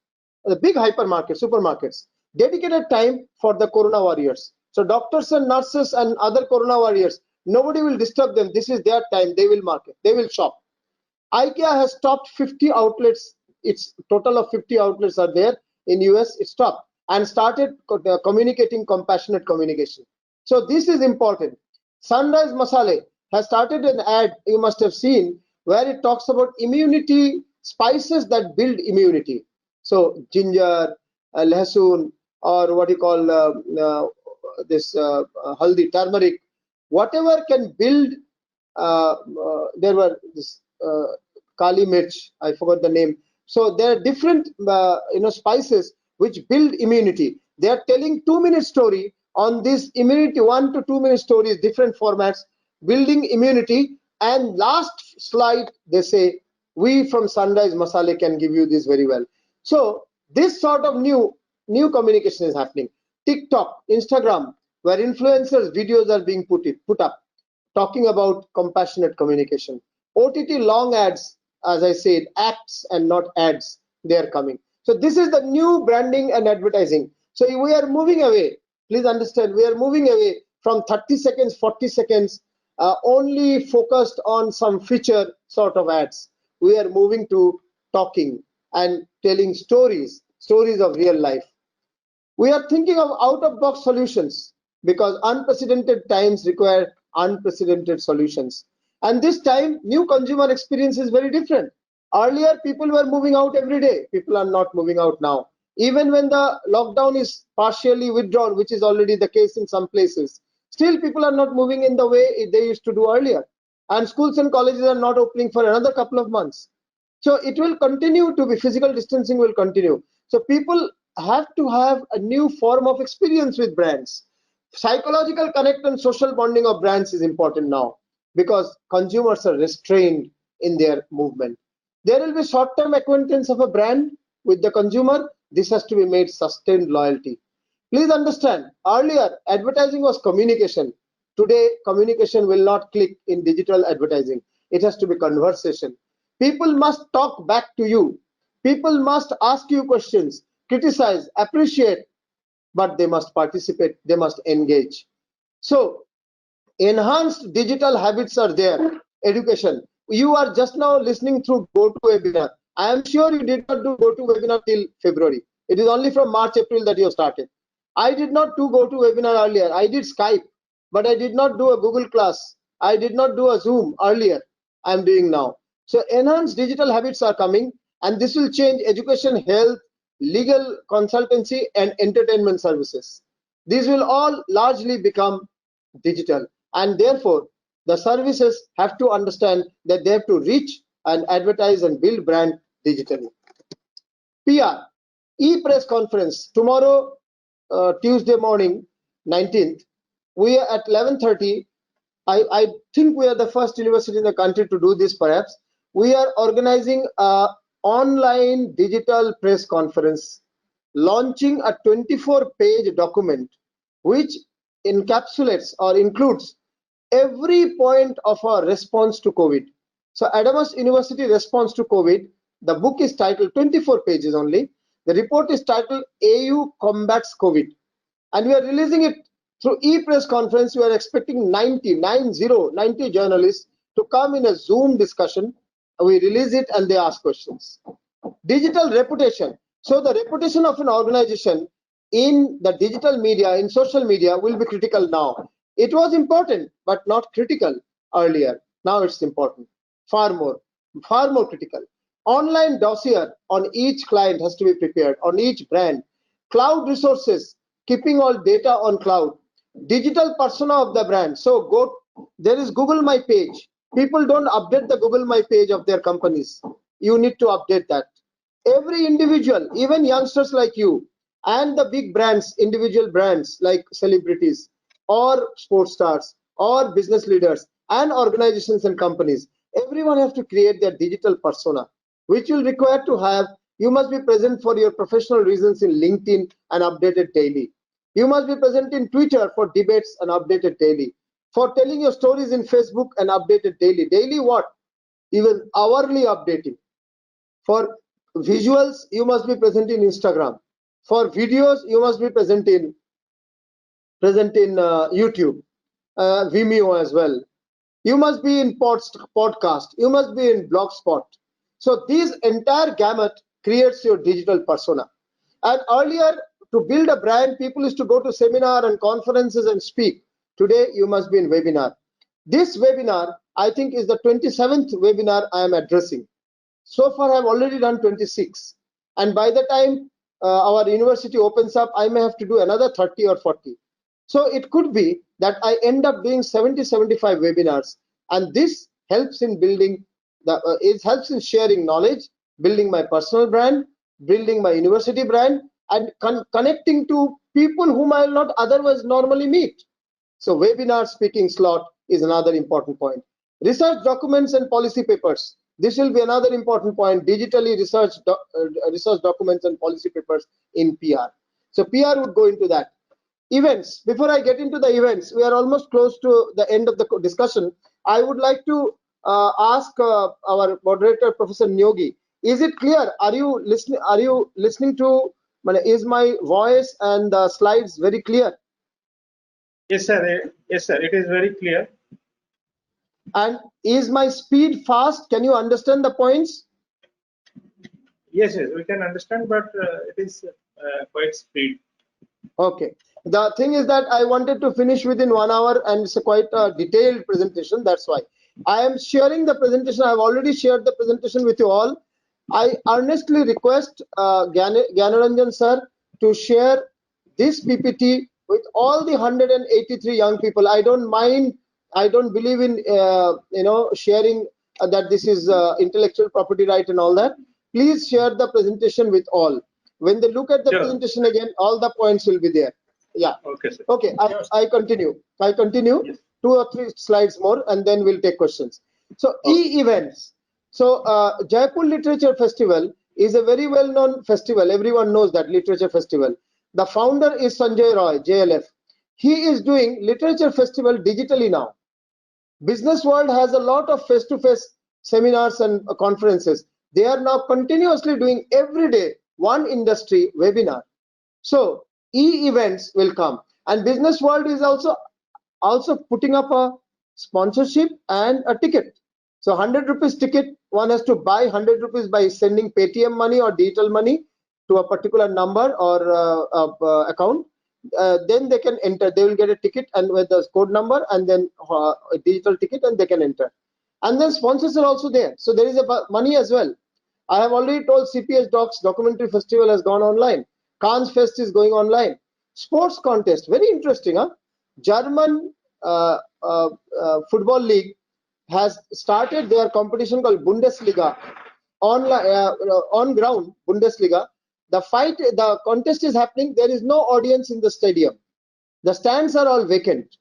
The big hypermarkets, supermarkets, dedicated time for the corona warriors. So doctors and nurses and other corona warriors, nobody will disturb them. This is their time. They will market, they will shop. IKEA has stopped 50 outlets. Its total of 50 outlets are there in US. It stopped and started communicating compassionate communication. So this is important. Sunrise Masale has started an ad, you must have seen, where it talks about immunity, spices that build immunity. So ginger, lehsun, or what you call haldi, turmeric, whatever can build. There were this Kali Mirch, I forgot the name. So there are different spices which build immunity. They are telling 2-minute story on this immunity, 1 to 2 minute stories, different formats, building immunity. And last slide, they say, we from Sunrise Masale can give you this very well. So this sort of new communication is happening. TikTok, Instagram, where influencers videos are being put up, talking about compassionate communication. OTT long ads, as I said, acts and not ads, they are coming. So this is the new branding and advertising. So we are moving away. Please understand, we are moving away from 30 seconds, 40 seconds, only focused on some feature sort of ads. We are moving to talking and telling stories of real life. We are thinking of out-of-box solutions because unprecedented times require unprecedented solutions. And this time, new consumer experience is very different. Earlier, people were moving out every day. People are not moving out now. Even when the lockdown is partially withdrawn, which is already the case in some places, still people are not moving in the way they used to do earlier. And schools and colleges are not opening for another couple of months. So it will continue to be, physical distancing will continue. So people have to have a new form of experience with brands. Psychological connect and social bonding of brands is important now because consumers are restrained in their movement. There will be short-term acquaintance of a brand with the consumer. This has to be made sustained loyalty. Please understand, earlier advertising was communication. Today, communication will not click in digital advertising. It has to be conversation. People must talk back to you. People must ask you questions, criticize, appreciate, but they must participate, they must engage. So enhanced digital habits are there. Education. You are just now listening through GoToWebinar. I am sure you did not do GoToWebinar till February. It is only from March, April that you have started. I did not do GoToWebinar earlier. I did Skype, but I did not do a Google Class. I did not do a Zoom earlier. I am doing now. So enhanced digital habits are coming, and this will change education, health, legal consultancy, and entertainment services. These will all largely become digital, and therefore the services have to understand that they have to reach and advertise and build brand digitally. PR, e-press conference tomorrow, Tuesday morning, 19th. We are at 11:30. I think we are the first university in the country to do this. Perhaps we are organizing a online digital press conference, launching a 24-page document which encapsulates or includes every point of our response to COVID. So Adamas University response to COVID, the book is titled, 24 pages only. The report is titled AU Combats COVID. And we are releasing it Through e-press conference, we are expecting 90 journalists to come in a Zoom discussion. We release it and they ask questions. Digital reputation. So the reputation of an organization in the digital media, in social media, will be critical now. It was important, but not critical earlier. Now it's important. Far more critical. Online dossier on each client has to be prepared, on each brand. Cloud resources, keeping all data on cloud. Digital persona of the brand. So there is Google My Page. People don't update the Google My Page of their companies. You need to update that. Every individual, even youngsters like you, and the big brands, individual brands like celebrities or sports stars or business leaders and organizations and companies, everyone has to create their digital persona, which will require to have, you must be present for your professional reasons in LinkedIn and updated daily. You must be present in Twitter for debates and updated daily. For telling your stories in Facebook and updated daily. Daily what? Even hourly updating. For visuals, you must be present in Instagram. For videos, you must be present in YouTube, Vimeo as well. You must be in podcast. You must be in Blogspot. So this entire gamut creates your digital persona. And earlier, to build a brand, people used to go to seminar and conferences and speak. Today, you must be in webinar. This webinar, I think, is the 27th webinar I am addressing. So far, I've already done 26. And by the time our university opens up, I may have to do another 30 or 40. So it could be that I end up doing 70, 75 webinars. And this helps in building, it helps in sharing knowledge, building my personal brand, building my university brand, and connecting to people whom I will not otherwise normally meet. So webinar speaking slot is another important point. Research documents and policy papers. This will be another important point, digitally research documents and policy papers in PR. So PR would go into that. Events. Before I get into the events, we are almost close to the end of the discussion. I would like to ask our moderator, Professor Nyogi, is it clear? Are you listening to, is my voice and the slides very clear? Yes, sir. Yes, sir. It is very clear. And is my speed fast? Can you understand the points? Yes, yes, we can understand, but it is quite speed. Okay. The thing is that I wanted to finish within 1 hour, and it's quite a detailed presentation. That's why I am sharing the presentation. I've already shared the presentation with you all. I earnestly request Gyanaranjan sir to share this PPT with all the 183 young people. I don't mind. I don't believe in sharing that this is intellectual property right and all that. Please share the presentation with all. When they look at the presentation again, all the points will be there. Yeah. Okay, sir. Okay. I continue. Yes. 2 or 3 slides more, and then we'll take questions. So e-events. So Jaipur Literature Festival is a very well-known festival. Everyone knows that literature festival. The founder is Sanjay Roy, JLF. He is doing literature festival digitally now. Business world has a lot of face-to-face seminars and conferences. They are now continuously doing every day one industry webinar. So e-events will come, and business world is also putting up a sponsorship and a ticket. So 100 rupees ticket, one has to buy 100 rupees by sending Paytm money or digital money to a particular number or account. Then they can enter. They will get a ticket and with the code number, and then a digital ticket, and they can enter. And then sponsors are also there. So there is a money as well. I have already told CPS Docs Documentary Festival has gone online. Cannes Fest is going online. Sports contest, very interesting, huh? German football league has started their competition called Bundesliga on ground. Bundesliga. The contest is happening. There is no audience in the stadium. The stands are all vacant.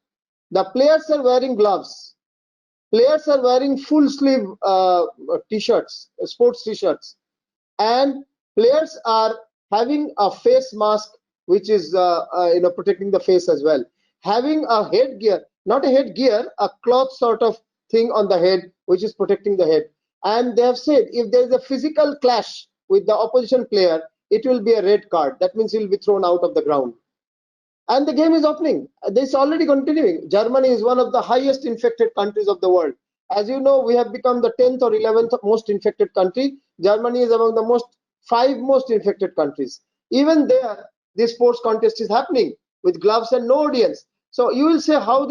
The players are wearing gloves. Players are wearing full sleeve t-shirts, sports t-shirts, and players are having a face mask, which is protecting the face as well. Having a headgear, not a headgear, a cloth sort of thing on the head, which is protecting the head. And they have said if there is a physical clash with the opposition player, it will be a red card. That means he will be thrown out of the ground. And the game is opening. This is already continuing. Germany is one of the highest infected countries of the world. As you know, we have become the 10th or 11th most infected country. Germany is among the 5 most infected countries. Even there, this sports contest is happening with gloves and no audience. So you will say how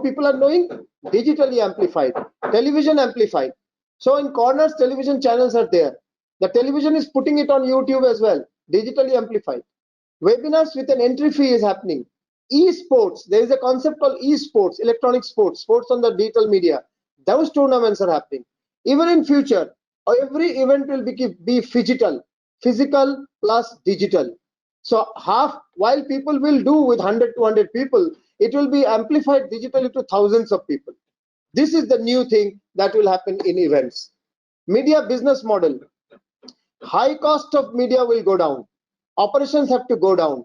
people are knowing? Digitally amplified, television amplified. So in corners, television channels are there. The television is putting it on YouTube as well, digitally amplified. Webinars with an entry fee is happening. Esports, there is a concept called esports, electronic sports, sports on the digital media. Those tournaments are happening. Even in future, every event will be physical plus digital. So while people will do with 100, 200 people, it will be amplified digitally to thousands of people. This is the new thing that will happen in events. Media business model. High cost of media will go down. Operations have to go down.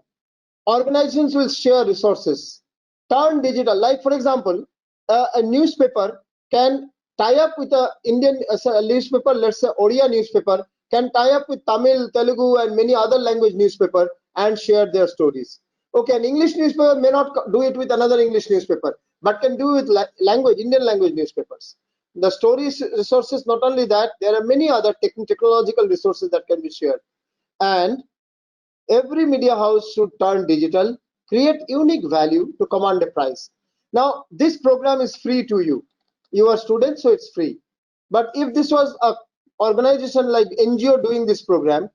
Organizations will share resources. Turn digital. Like for example, a newspaper can tie up with a Indian newspaper, let's say Odia newspaper, can tie up with Tamil, Telugu and many other language newspaper and share their stories. Okay, an English newspaper may not do it with another English newspaper, but can do with Indian language newspapers. The stories resources, not only that, there are many other technological resources that can be shared. And every media house should turn digital, create unique value to command a price. Now, this program is free to you. You are students, so it's free. But if this was a organization like NGO doing this program,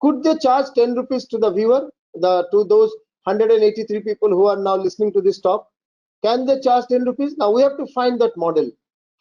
could they charge 10 rupees to the viewer, to those 183 people who are now listening to this talk? Can they charge 10 rupees? Now we have to find that model,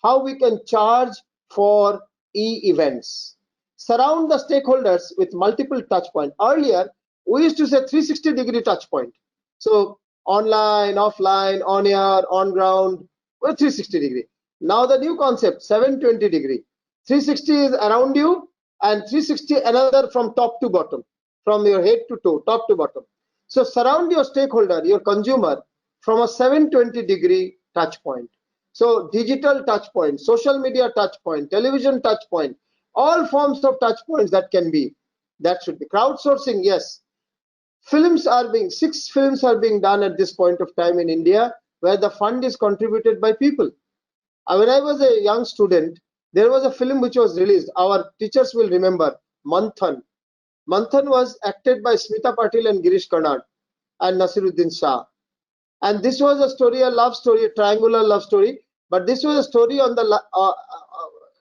how we can charge for e-events. Surround the stakeholders with multiple touch points. Earlier, we used to say 360-degree touch point. So online, offline, on air, on ground, well, 360-degree. Now the new concept, 720-degree. 360 is around you, and 360 another from top to bottom, from your head to toe, top to bottom. So surround your stakeholder, your consumer, from a 720-degree touch point. So digital touch point, social media touch point, television touch point, all forms of touch points that can be. That should be crowdsourcing. Yes, 6 films are being done at this point of time in India, where the fund is contributed by people. When I was a young student, there was a film which was released. Our teachers will remember, Manthan. Manthan was acted by Smita Patil and Girish Karnad and Nasiruddin Shah. And this was a story, a love story, a triangular love story. But this was a story on the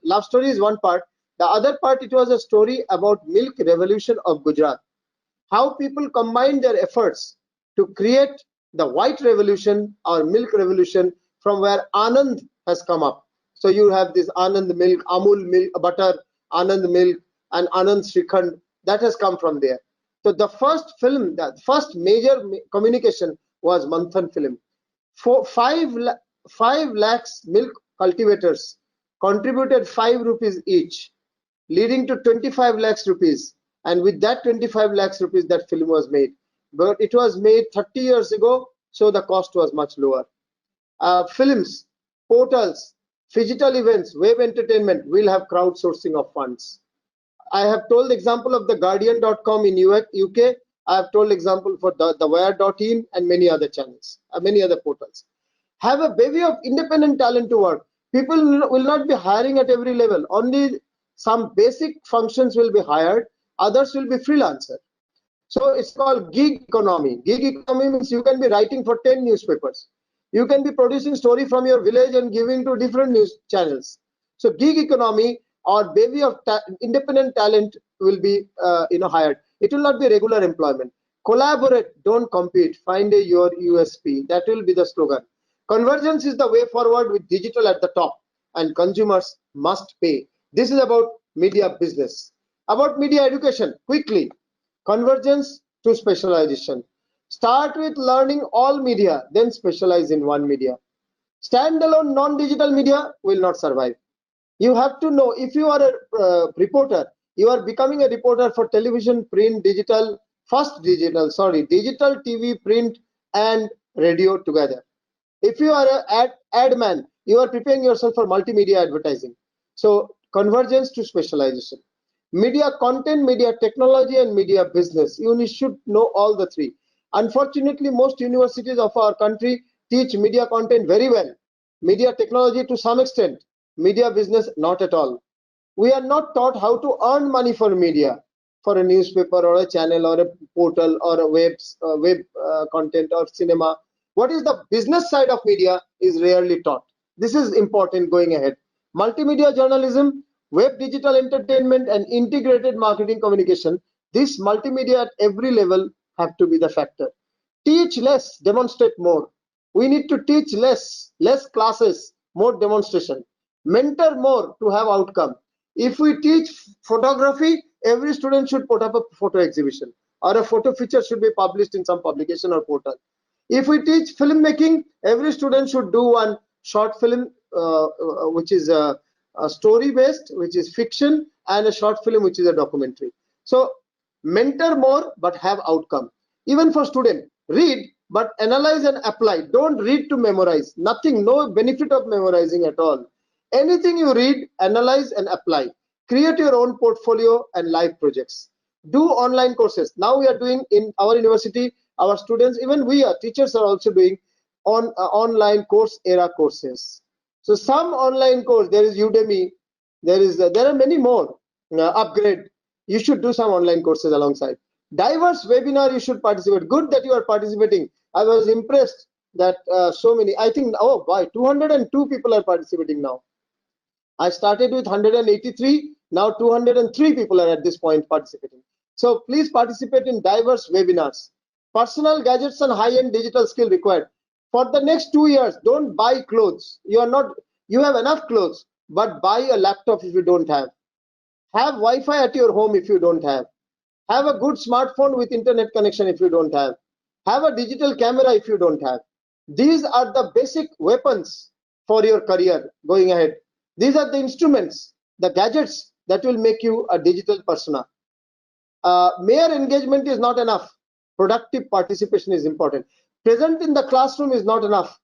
love story is one part. The other part, it was a story about milk revolution of Gujarat. How people combined their efforts to create the white revolution or milk revolution from where Anand has come up. So you have this Anand milk, Amul milk, butter, Anand milk, and Anand Shrikhand, that has come from there. So the first film, the first major communication was Manthan film. 5 lakhs milk cultivators contributed 5 rupees each, leading to 25 lakhs rupees. And with that 25 lakhs rupees, that film was made. But it was made 30 years ago, so the cost was much lower. Films, portals, phygital events, web entertainment will have crowdsourcing of funds. I have told the example of the Guardian.com in UK. I have told example for the Wire.in and many other channels, many other portals. Have a bevy of independent talent to work. People will not be hiring at every level. Only some basic functions will be hired. Others will be freelancer. So it's called gig economy. Gig economy means you can be writing for 10 newspapers. You can be producing story from your village and giving to different news channels. So gig economy or bevy of independent talent will be hired. It will not be regular employment. Collaborate, don't compete. Find your USP. That will be the slogan. Convergence is the way forward with digital at the top, and consumers must pay. This is about media business. About media education, quickly. Convergence to specialization. Start with learning all media, then specialize in one media. Standalone non-digital media will not survive. You have to know, if you are a reporter, you are becoming a reporter for television, print, digital, digital, TV, print, and radio together. If you are an ad man, you are preparing yourself for multimedia advertising. So convergence to specialization. Media content, media technology, and media business. You should know all the three. Unfortunately, most universities of our country teach media content very well, media technology to some extent, media business not at all. We are not taught how to earn money for media, for a newspaper or a channel or a portal or a web content or cinema. What is the business side of media is rarely taught. This is important going ahead. Multimedia journalism, web digital entertainment, and integrated marketing communication. This multimedia at every level have to be the factor. Teach less, demonstrate more. We need to teach less classes, more demonstration. Mentor more to have outcome. If we teach photography, every student should put up a photo exhibition, or a photo feature should be published in some publication or portal. If we teach filmmaking, every student should do one short film, which is a story based, which is fiction, and a short film, which is a documentary. So mentor more, but have outcome. Even for student, read, but analyze and apply. Don't read to memorize. Nothing, no benefit of memorizing at all. Anything you read, analyze and apply. Create your own portfolio and live projects. Do online courses. Now we are doing in our university, our students, even we are teachers are also doing online course era courses. So some online course, there is Udemy, there are many more. Upgrade. You should do some online courses alongside. Diverse webinar you should participate. Good that you are participating. I was impressed that so many, I think, oh boy, 202 people are participating now. I started with 183, now 203 people are at this point participating. So please participate in diverse webinars. Personal gadgets and high-end digital skill required. For the next 2 years, don't buy clothes. You have enough clothes, but buy a laptop if you don't have. Have Wi-Fi at your home if you don't have. Have a good smartphone with internet connection if you don't have. Have a digital camera if you don't have. These are the basic weapons for your career going ahead. These are the instruments, the gadgets that will make you a digital persona. Mere engagement is not enough. Productive participation is important. Present in the classroom is not enough.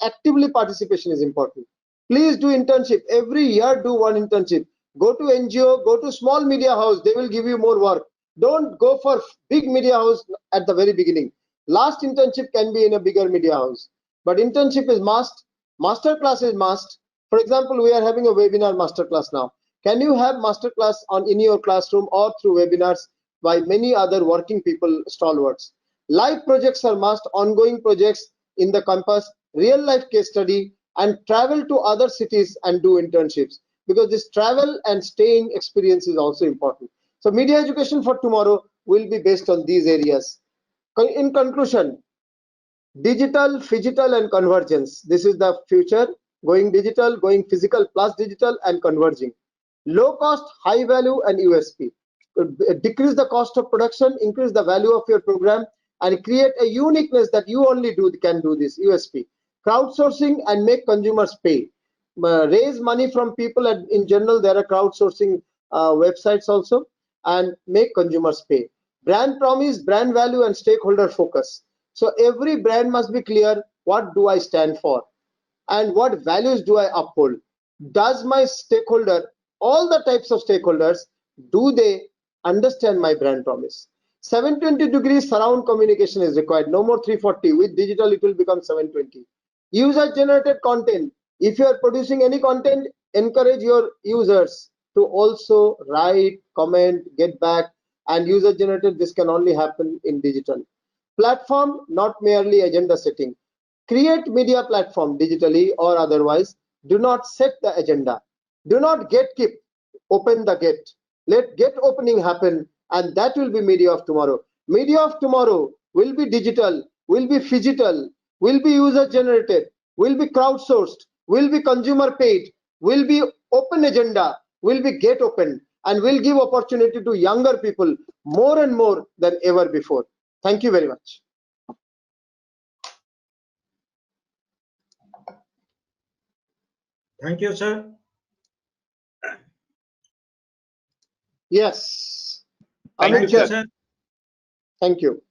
Actively participation is important. Please do internship. Every year do one internship. Go to NGO, go to small media house. They will give you more work. Don't go for big media house at the very beginning. Last internship can be in a bigger media house. But internship is must. Master class is must. For example, we are having a webinar masterclass now. Can you have masterclass in your classroom or through webinars by many other working people, stalwarts? Live projects are must, ongoing projects in the campus, real life case study, and travel to other cities and do internships, because this travel and staying experience is also important. So media education for tomorrow will be based on these areas. In conclusion, digital, phygital, and convergence. This is the future. Going digital, going physical plus digital, and converging. Low cost, high value, and USP. Decrease the cost of production, increase the value of your program, and create a uniqueness that you only can do this, USP. Crowdsourcing and make consumers pay. Raise money from people, and in general, there are crowdsourcing websites also, and make consumers pay. Brand promise, brand value, and stakeholder focus. So every brand must be clear, what do I stand for? And what values do I uphold? Does my stakeholder, all the types of stakeholders, do they understand my brand promise? 720 degrees surround communication is required, no more 340. With digital, it will become 720. User generated content. If you are producing any content, encourage your users to also write, comment, get back, and user generated. This can only happen in digital. Platform, not merely agenda setting. Create media platform digitally or otherwise. Do not set the agenda. Do not gatekeep. Open the gate. Let gate opening happen, and that will be media of tomorrow. Media of tomorrow will be digital, will be phygital, will be user generated, will be crowdsourced, will be consumer paid, will be open agenda, will be gate open, and will give opportunity to younger people more and more than ever before. Thank you very much. Thank you, sir. Yes. Thank you, sir. Thank you.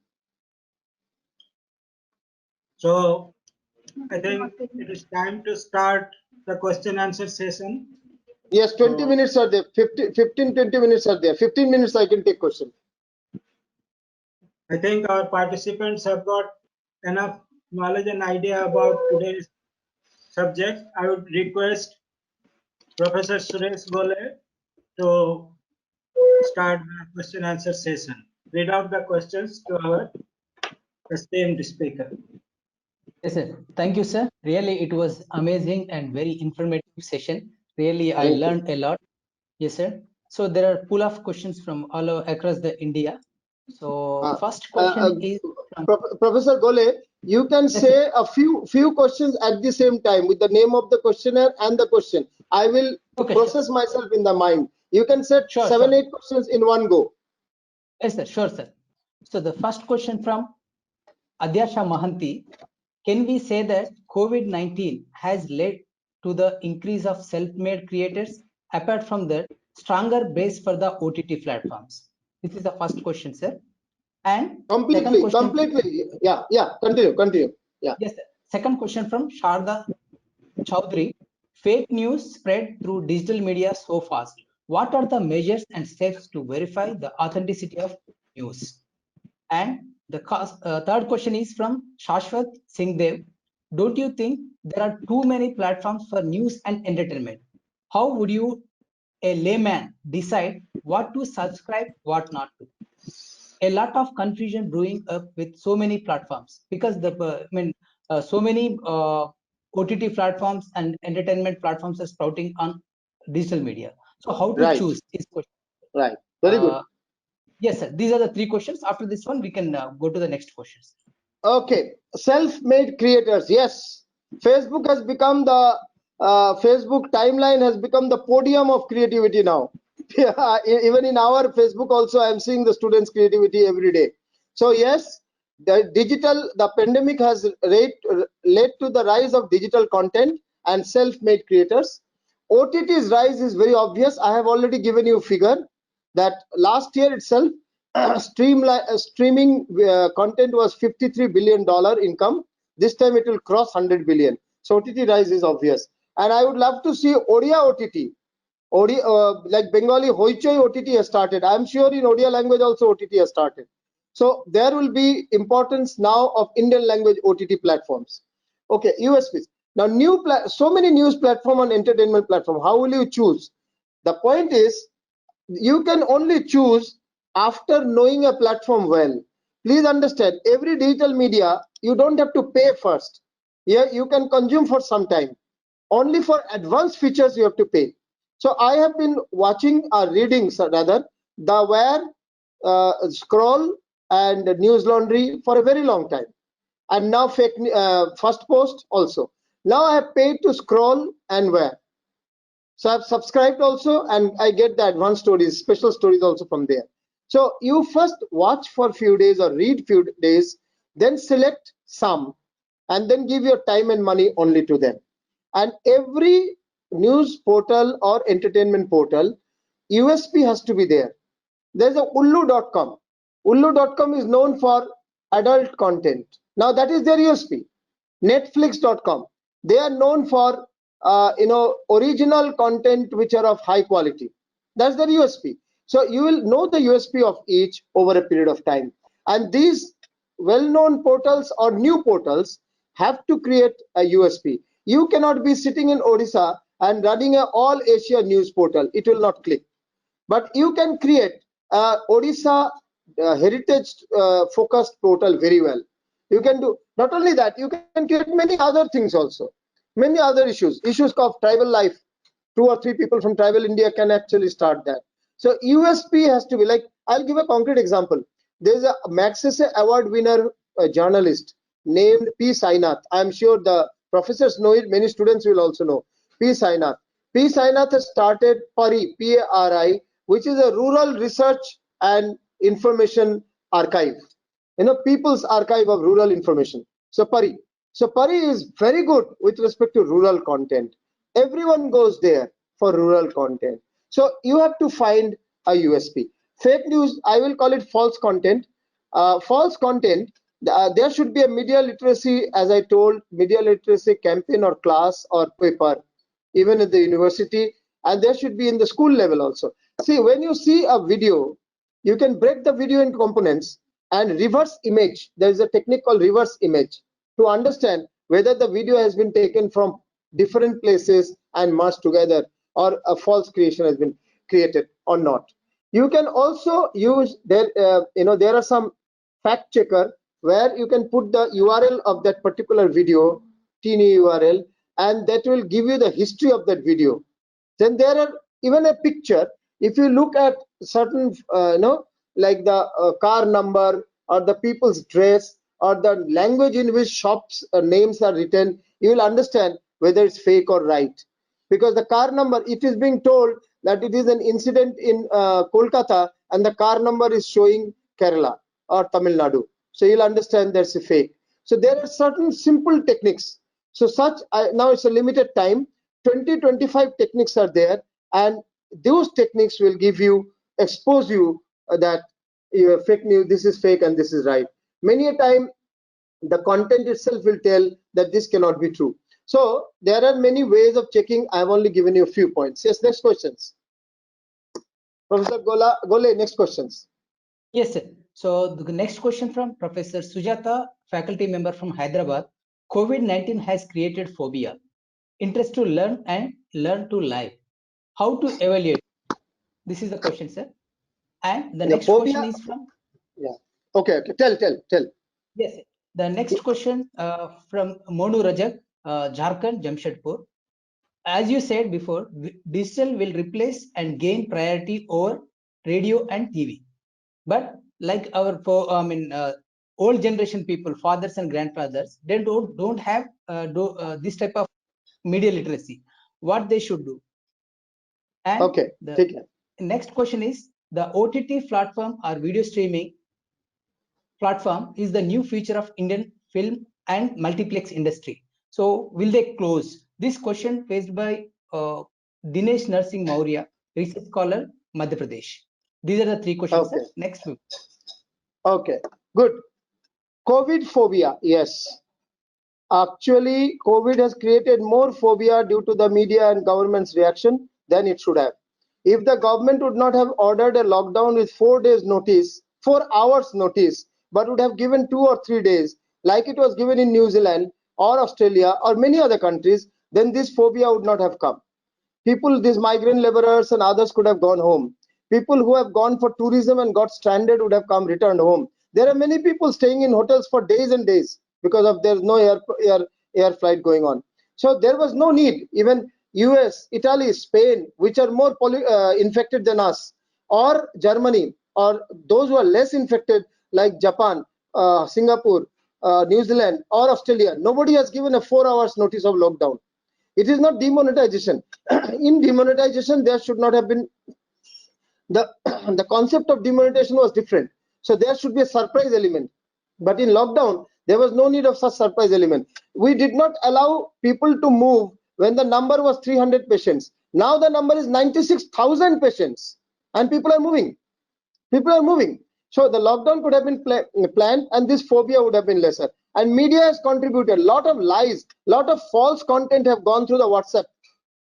So I think it is time to start the question answer session. Yes, 20 minutes are there. 15, 20 minutes are there. 15 minutes I can take question. I think our participants have got enough knowledge and idea about today's subject. I would request Professor Suresh Gole to start the question answer session. Read out the questions to our esteemed speaker. Yes, sir. Thank you, sir. Really, it was amazing and very informative session. Really, I Thank you. learned a lot. Yes, sir. So there are pool of questions from all across the India. So first question is from, Professor Gole, you can Yes, say a few questions at the same time with the name of the questioner and the question. I will okay, sure. process myself in the mind. You can set Sure, 7-8 questions in one go. Yes, sir. Sure, sir. So the first question from Adyasha Mahanti. Can we say that COVID-19 has led to the increase of self-made creators apart from the stronger base for the OTT platforms? This is the first question, sir. And second question. Completely. Yeah. Continue. Yeah. Yes, sir. Second question from Sharda Chaudhary. Fake news spread through digital media so fast. What are the measures and steps to verify the authenticity of news? And the third question is from Shashwat Singh Dev. Don't you think there are too many platforms for news and entertainment? How would you, a layman, decide what to subscribe, what not to? A lot of confusion brewing up with so many platforms because so many OTT platforms and entertainment platforms are sprouting on digital media. So how to Right. choose is question. Right. Very good. Yes, sir. These are the three questions. After this one, we can go to the next questions. Okay. Self-made creators. Yes. Facebook has become the Facebook timeline has become the podium of creativity now. Yeah, even in our Facebook also, I'm seeing the students' creativity every day. So yes, the pandemic has led to the rise of digital content and self-made creators. OTT's rise is very obvious. I have already given you a figure that last year itself, streaming content was $53 billion income. This time it will cross 100 billion. So OTT rise is obvious. And I would love to see Odia OTT. Like Bengali Hoichoi OTT has started. I'm sure in Odia language also OTT has started. So there will be importance now of Indian language OTT platforms. Okay, USPs. Now so many news platform and entertainment platform. How will you choose? The point is you can only choose after knowing a platform well. Please understand, every digital media you don't have to pay first. Yeah, you can consume for some time. Only for advanced features you have to pay. So I have been watching reading rather the Wire, Scroll and News Laundry for a very long time, and now First Post also. Now I have paid to Scroll and Wire. So I've subscribed also, and I get the advanced stories, special stories also from there. So you first watch for few days or read few days, then select some, and then give your time and money only to them. And every news portal or entertainment portal, USP has to be there. There's a Ullu.com. Ullu.com is known for adult content. Now that is their USP. Netflix.com. They are known for original content which are of high quality. That's their USP. So you will know the USP of each over a period of time. And these well-known portals or new portals have to create a USP. You cannot be sitting in Odisha and running an all Asia news portal. It will not click. But you can create a Odisha heritage focused portal very well. You can do not only that, you can create many other things also. Many other issues of tribal life. 2 or 3 people from tribal India can actually start that. So USP has to be like, I'll give a concrete example. There's a Magsaysay award winner journalist named P. Sainath. I'm sure the professors know it. Many students will also know P. Sainath. P. Sainath has started PARI, P-A-R-I, which is a rural research and information archive. People's archive of rural information. So PARI. So PARI is very good with respect to rural content. Everyone goes there for rural content. So you have to find a USP. Fake news, I will call it false content. False content, there should be a media literacy, as I told, media literacy campaign or class or paper, even at the university, and there should be in the school level also. See, when you see a video, you can break the video into components and reverse image. There is a technique called reverse image to understand whether the video has been taken from different places and merged together, or a false creation has been created or not. You can also use there, there are some fact checker where you can put the URL of that particular video, teeny URL, and that will give you the history of that video. Then there are even a picture. If you look at certain, like the car number or the people's dress or the language in which shops names are written, you will understand whether it's fake or right. Because the car number, it is being told that it is an incident in Kolkata and the car number is showing Kerala or Tamil Nadu. So you'll understand that's a fake. So there are certain simple techniques. So now it's a limited time. 20-25 techniques are there, and those techniques will expose you that you have fake news, this is fake and this is right. Many a time the content itself will tell that this cannot be true. So there are many ways of checking. I have only given you a few points. Yes, next questions. Professor Gole, next questions. Yes, sir. So the next question from Professor Sujata, faculty member from Hyderabad. COVID-19 has created phobia, interest to learn and learn to live. How to evaluate? This is the question, sir. And the next phobia, question is from. Yeah. Okay. Tell. Yes, sir. The next question from Monu Rajak, Jharkhand, Jamshedpur. As you said before, digital will replace and gain priority over radio and TV. But like our old generation people, fathers and grandfathers, they don't have this type of media literacy. What they should do? And okay. The next question is, the OTT platform or video streaming platform is the new feature of Indian film and multiplex industry. So will they close? This question faced by Dinesh Narsingh Maurya, research scholar, Madhya Pradesh. These are the three questions. Okay. Sir. Next. Okay, good. COVID phobia, yes. Actually, COVID has created more phobia due to the media and government's reaction than it should have. If the government would not have ordered a lockdown with 4 days notice, 4 hours notice, but would have given 2 or 3 days, like it was given in New Zealand or Australia or many other countries, then this phobia would not have come. People, these migrant laborers and others could have gone home. People who have gone for tourism and got stranded would have returned home. There are many people staying in hotels for days and days because of there's no air flight going on. So there was no need. Even US, Italy, Spain, which are more infected than us, or Germany, or those who are less infected like Japan, Singapore, New Zealand, or Australia, nobody has given a 4 hours notice of lockdown. It is not demonetization. In demonetization, there should not have been the concept of demonetization was different. So there should be a surprise element. But in lockdown, there was no need of such surprise element. We did not allow people to move when the number was 300 patients. Now the number is 96,000 patients, and people are moving. People are moving. So the lockdown could have been planned, and this phobia would have been lesser. And media has contributed. A lot of lies, lot of false content have gone through the WhatsApp,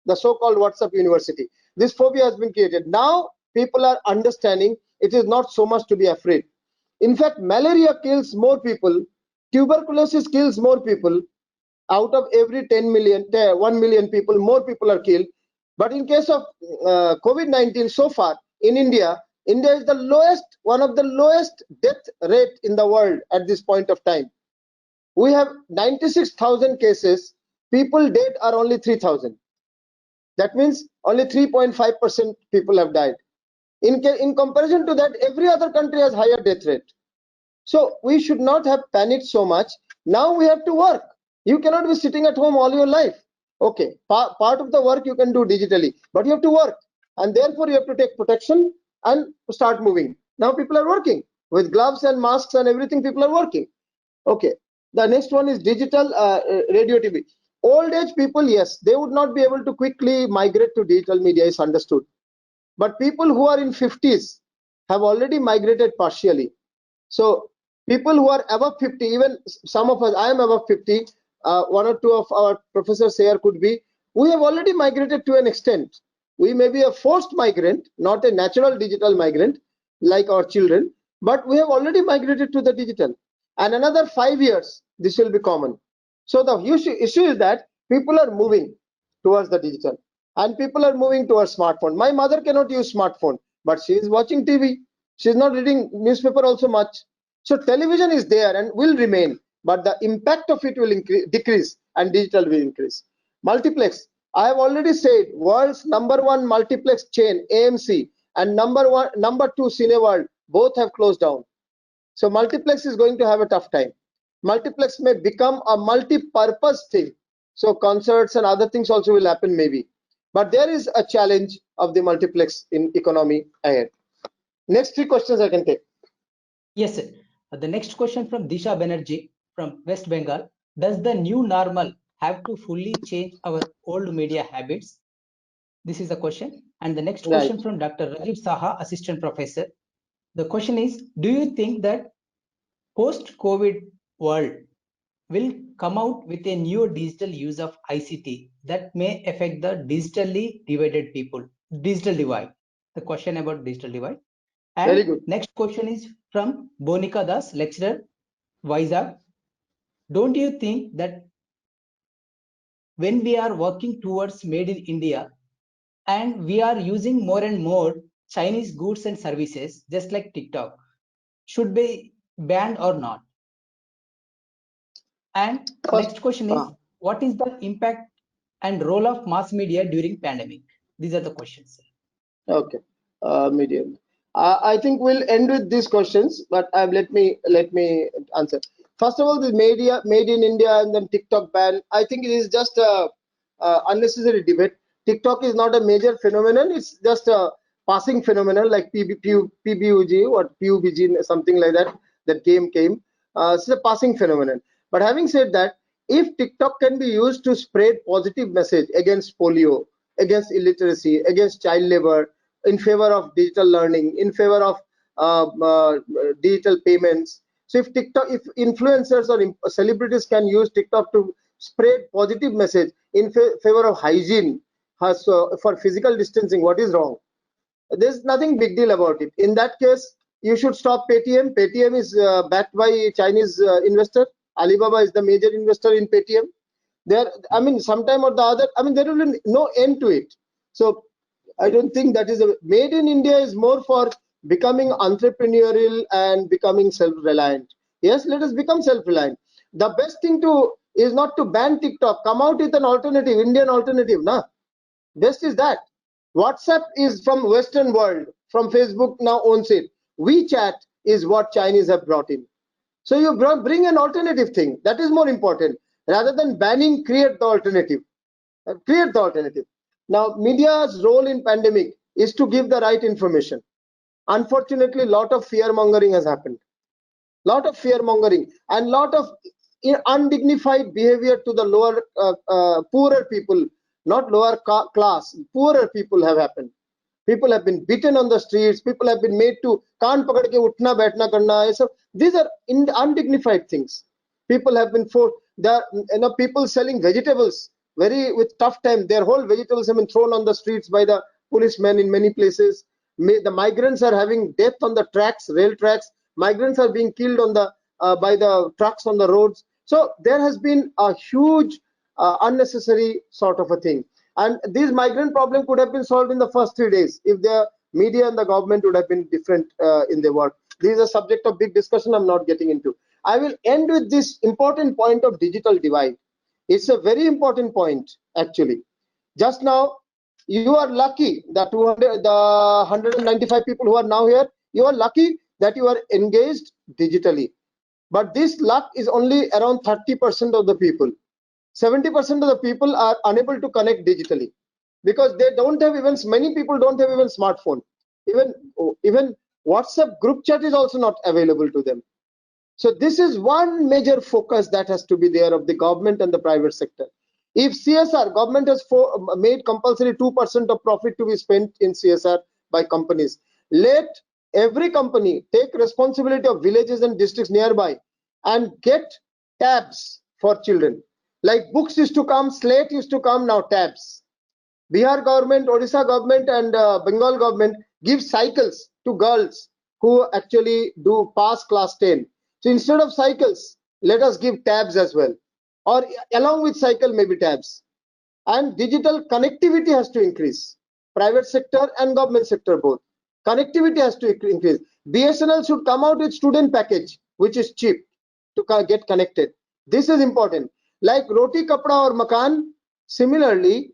the so-called WhatsApp university. This phobia has been created. Now people are understanding it is not so much to be afraid. In fact, malaria kills more people, tuberculosis kills more people. Out of every 1 million people, more people are killed. But in case of COVID-19, so far in India is the lowest, one of the lowest death rate in the world at this point of time. We have 96,000 cases. People dead are only 3,000. That means only 3.5% people have died. In comparison to that, every other country has higher death rate. So we should not have panicked so much. Now we have to work. You cannot be sitting at home all your life. Okay, part of the work you can do digitally, but you have to work, and therefore you have to take protection and start moving. Now people are working with gloves and masks and everything. People are working. Okay, the next one is digital radio TV. Old age people, yes, they would not be able to quickly migrate to digital media, is understood. But people who are in 50s have already migrated partially. So people who are above 50, even some of us, I am above 50, 1 or 2 of our professors here could be, we have already migrated to an extent. We may be a forced migrant, not a natural digital migrant like our children, but we have already migrated to the digital. And another 5 years, this will be common. So the issue is that people are moving towards the digital and people are moving towards smartphone. My mother cannot use smartphone, but she is watching TV. She is not reading newspaper also much. So television is there and will remain, but the impact of it will decrease and digital will increase. Multiplex, I have already said, world's #1 multiplex chain, AMC, and number 2 Cineworld, both have closed down. So multiplex is going to have a tough time. Multiplex may become a multi-purpose thing. So concerts and other things also will happen maybe. But there is a challenge of the multiplex in economy ahead. Next 3 questions I can take. Yes, sir. The next question from Disha Banerjee from West Bengal. Does the new normal have to fully change our old media habits? This is the question. And the next Right. question from Dr. Rajiv Saha, Assistant Professor. The question is, do you think that post-COVID world will come out with a new digital use of ICT that may affect the digitally divided people, digital divide? The question about digital divide. And Very good. next question is from Bonika Das, lecturer, Vizag. Don't you think that when we are working towards made in India and we are using more and more Chinese goods and services, just like TikTok, should be banned or not? And next question is, what is the impact and role of mass media during pandemic? These are the questions. Okay, medium. I think we'll end with these questions, but let me answer. First of all, the media made in India and then TikTok ban. I think it is just a unnecessary debate. TikTok is not a major phenomenon. It's just a passing phenomenon like PUBG or PUBG, something like that. That game came. It's a passing phenomenon. But having said that, if TikTok can be used to spread positive message against polio, against illiteracy, against child labor, in favor of digital learning, in favor of digital payments. So if influencers or celebrities can use TikTok to spread positive message in favor of hygiene, for physical distancing, what is wrong? There's nothing big deal about it. In that case, you should stop Paytm. Paytm is backed by Chinese investor. Alibaba is the major investor in Paytm. There, I mean, sometime or the other, I mean, there will be no end to it. So I don't think that is made in India is more for becoming entrepreneurial and becoming self-reliant. Yes, let us become self-reliant. The best thing is not to ban TikTok. Come out with an alternative, Indian alternative. Na? Best is that. WhatsApp is from Western world, from Facebook now owns it. WeChat is what Chinese have brought in. So you bring an alternative thing. That is more important. Rather than banning, create the alternative. Create the alternative. Now, media's role in pandemic is to give the right information. Unfortunately, a lot of fear mongering has happened. Lot of fear mongering and lot of undignified behavior to the lower, poorer people, not lower class, poorer people have happened. People have been beaten on the streets. People have been made to kaan pakad ke utna baithna karna. So these are undignified things. People have been forced. There are people selling vegetables with tough time. Their whole vegetables have been thrown on the streets by the policemen in many places. The migrants are having death on the tracks, rail tracks. Migrants are being killed on the by the trucks on the roads. So there has been a huge unnecessary sort of a thing. And this migrant problem could have been solved in the first 3 days if the media and the government would have been different in their work. This is a subject of big discussion I'm not getting into. I will end with this important point of digital divide. It's a very important point, actually. Just now, you are lucky that the 195 people who are now here, you are lucky that you are engaged digitally. But this luck is only around 30% of the people. 70% of the people are unable to connect digitally because they don't have even, many people don't have even smartphone. Even WhatsApp group chat is also not available to them. So this is one major focus that has to be there of the government and the private sector. If CSR, government has made compulsory 2% of profit to be spent in CSR by companies. Let every company take responsibility of villages and districts nearby and get tabs for children. Like books used to come, slate used to come, now tabs. Bihar government, Odisha government and Bengal government give cycles to girls who actually do pass class 10. So instead of cycles, let us give tabs as well, or along with cycle maybe tabs. And digital connectivity has to increase, private sector and government sector both. Connectivity has to increase. BSNL should come out with student package which is cheap to get connected. This is important. Like roti kapda or makan, similarly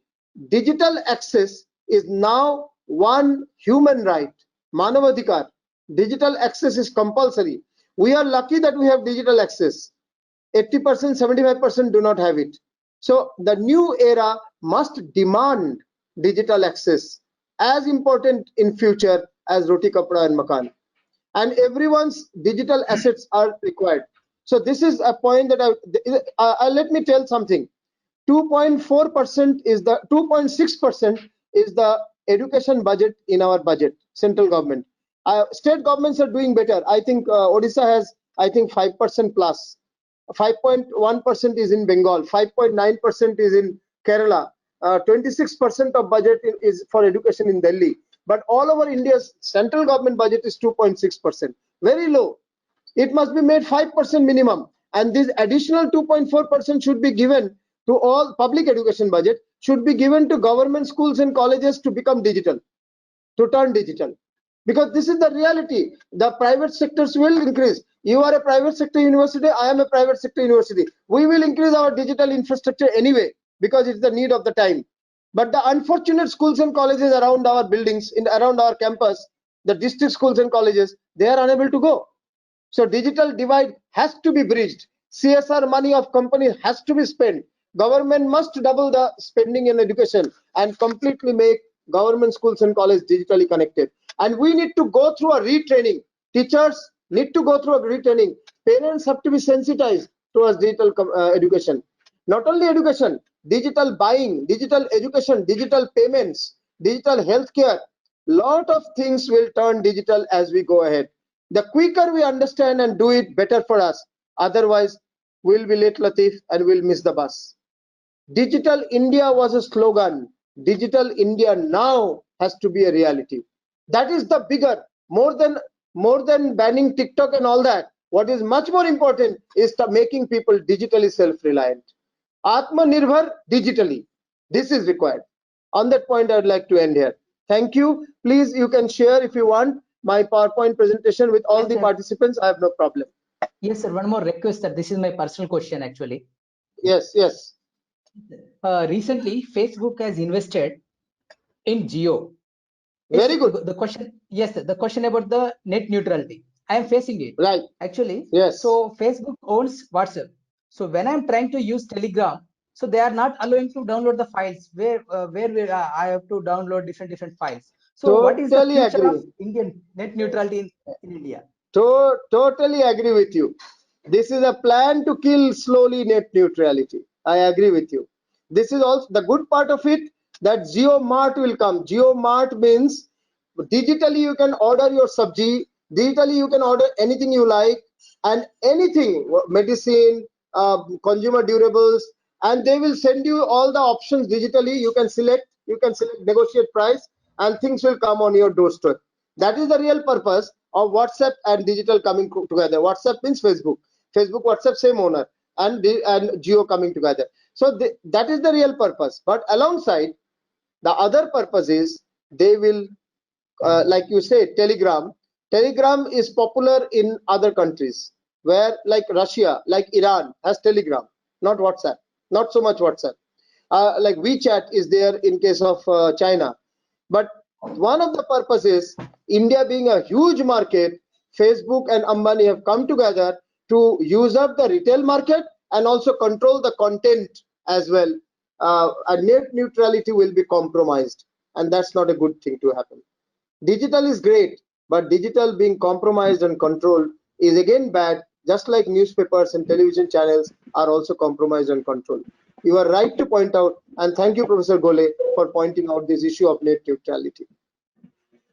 digital access is now one human right, manavadhikar. Digital access is compulsory. We are lucky that we have digital access. 80%, 75% do not have it. So the new era must demand digital access, as important in future as roti kapda and makan. And everyone's digital assets are required. So this is a point that let me tell something. 2.4% is the 2.6% is the education budget in our budget, central government. State governments are doing better. I think Odisha has, I think, 5% plus. 5.1% is in Bengal, 5.9% is in Kerala, 26% of budget is for education in Delhi. But all over India's central government budget is 2.6%, very low. It must be made 5% minimum, and this additional 2.4% should be given to all public education budget, should be given to government schools and colleges to become digital, to turn digital. Because this is the reality. The private sectors will increase. You are a private sector university, I am a private sector university. We will increase our digital infrastructure anyway, because it's the need of the time. But the unfortunate schools and colleges around our buildings, around our campus, the district schools and colleges, they are unable to go. So digital divide has to be bridged. CSR money of companies has to be spent. Government must double the spending in education and completely make government schools and colleges digitally connected. And we need to go through a retraining. Teachers need to go through a retraining. Parents have to be sensitized towards digital education. Not only education, digital buying, digital education, digital payments, digital healthcare. Lot of things will turn digital as we go ahead. The quicker we understand and do it, better for us. Otherwise, we'll be late Latif and we'll miss the bus. Digital India was a slogan. Digital India now has to be a reality. That is the bigger, more than banning TikTok and all that. What is much more important is making people digitally self-reliant. Atmanirbhar digitally. This is required. On that point, I'd like to end here. Thank you. Please, you can share if you want my PowerPoint presentation with all Yes, the sir. participants. I have no problem. Yes, sir. One more request, sir. This is my personal question, actually. Yes, yes. Recently, Facebook has invested in Geo. Very good. The question, yes, sir, the question about the net neutrality. I am facing it. Right. Actually, Yes. so Facebook owns WhatsApp. So when I'm trying to use Telegram, so they are not allowing to download the files where I have to download different files. So what is the Totally future of agree. Indian net neutrality in India? Totally agree with you. This is a plan to kill slowly net neutrality. I agree with you. This is also the good part of it, that Geo Mart will come. Geo Mart means digitally you can order your sabji, digitally you can order anything you like, and anything, medicine, consumer durables, and they will send you all the options digitally. You can select negotiate price, and things will come on your doorstep. That is the real purpose of WhatsApp and digital coming together. WhatsApp means Facebook. Facebook, WhatsApp, same owner, and Geo coming together. So that is the real purpose. But alongside, the other purpose is they will, like you say, Telegram. Telegram is popular in other countries where, like Russia, like Iran has Telegram, not WhatsApp, not so much WhatsApp. Like WeChat is there in case of China. But one of the purposes, India being a huge market, Facebook and Ambani have come together to use up the retail market and also control the content as well. And net neutrality will be compromised, and that's not a good thing to happen. Digital is great, but digital being compromised and controlled is again bad, just like newspapers and television channels are also compromised and controlled. You are right to point out, and thank you, Professor Gole, for pointing out this issue of net neutrality.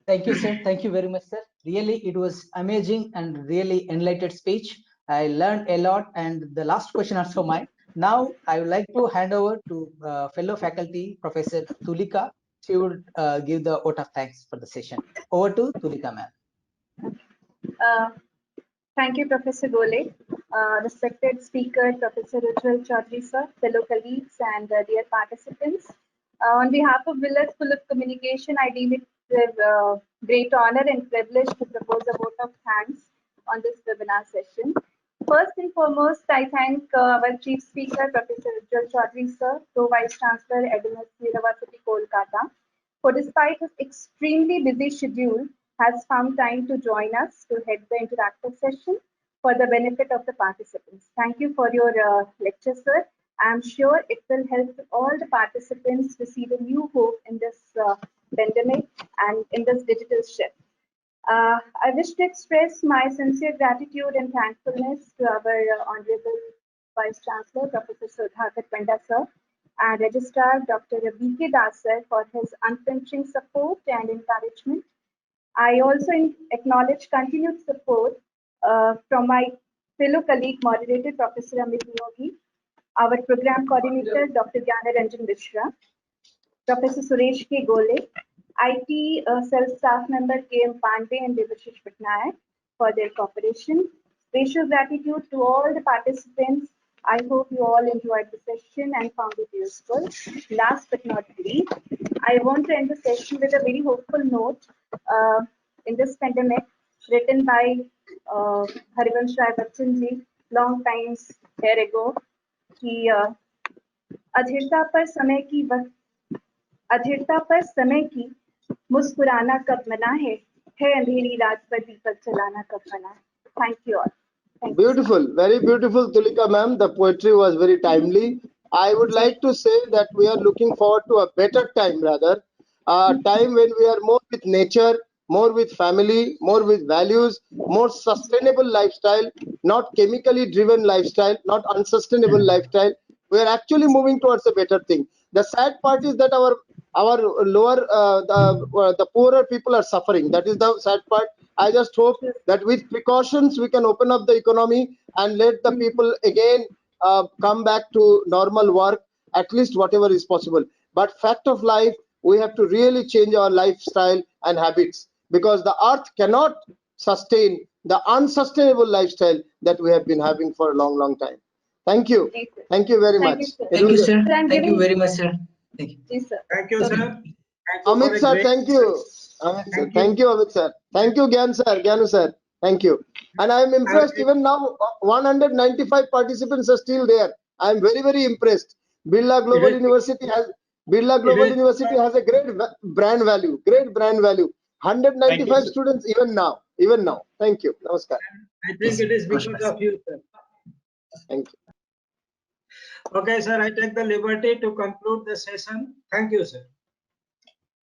Thank you, sir. Thank you very much, sir. Really, it was amazing and really enlightened speech. I learned a lot. And the last question also mine. Now, I would like to hand over to fellow faculty, Professor Tulika. She would give the vote of thanks for the session. Over to Tulika, ma'am. Uh, Thank you, Professor Gole. Respected speaker, Professor Ujjwal Chaudhary, sir, fellow colleagues, and dear participants. On behalf of Willis School of Communication, I deem it a great honor and privilege to propose a vote of thanks on this webinar session. First and foremost, I thank our Chief Speaker, Professor Ujjwal Chaudhary, sir, Pro-Vice Chancellor, Adams University, Kolkata, who despite his extremely busy schedule, has found time to join us to head the interactive session for the benefit of the participants. Thank you for your lecture, sir. I'm sure it will help all the participants receive a new hope in this pandemic and in this digital shift. I wish to express my sincere gratitude and thankfulness to our Honorable Vice Chancellor, Professor Sudhakar Panda, sir, and Registrar Dr. B.K. Das, sir, for his unflinching support and encouragement. I also acknowledge continued support from my fellow colleague moderator, Professor Amit Neogi, our program coordinator, Dr. Gyana Ranjan Mishra, Professor Suresh K. Gole, IT cell staff member K.M. Pandey and Devashish Patnaik for their cooperation. Special gratitude to all the participants. I hope you all enjoyed the session and found it useful. Last but not least, I want to end the session with a very hopeful note in this pandemic written by Harivansh Rai Bachchan ji long times here ago. कि अधीरता पर समय की मुस्कुराना कब मना है अंधेरी रात पर दीपक जलाना कब मना है. Thank you all. Thank you. Beautiful, very beautiful, Tulika ma'am. The poetry was very timely. I would like to say that we are looking forward to a better time, rather, a time when we are more with nature, more with family, more with values, more sustainable lifestyle, not chemically driven lifestyle, not unsustainable lifestyle. We are actually moving towards a better thing. The sad part is that our lower, the poorer people are suffering. That is the sad part. I just hope that with precautions we can open up the economy and let the people again come back to normal work, at least whatever is possible. But fact of life, we have to really change our lifestyle and habits, because the earth cannot sustain the unsustainable lifestyle that we have been having for a long time. Thank you. Thank you very much. Thank you, sir. Sir, I'm Thank you giving- very much, sir. Thank you. Yes, sir. Thank you, sir. Thank you for Amit a sir, great- thank you. Amit sir, thank you, Amit sir. Thank you, Gyanu sir. Thank you. And I am impressed. Even now, 195 participants are still there. I am very impressed. Birla Global University has a great brand value. Great brand value. 195 sir. students even now. Thank you. Namaskar. I think it is because of you, sir. Thank you. Okay, sir, I take the liberty to conclude the session. Thank you, sir.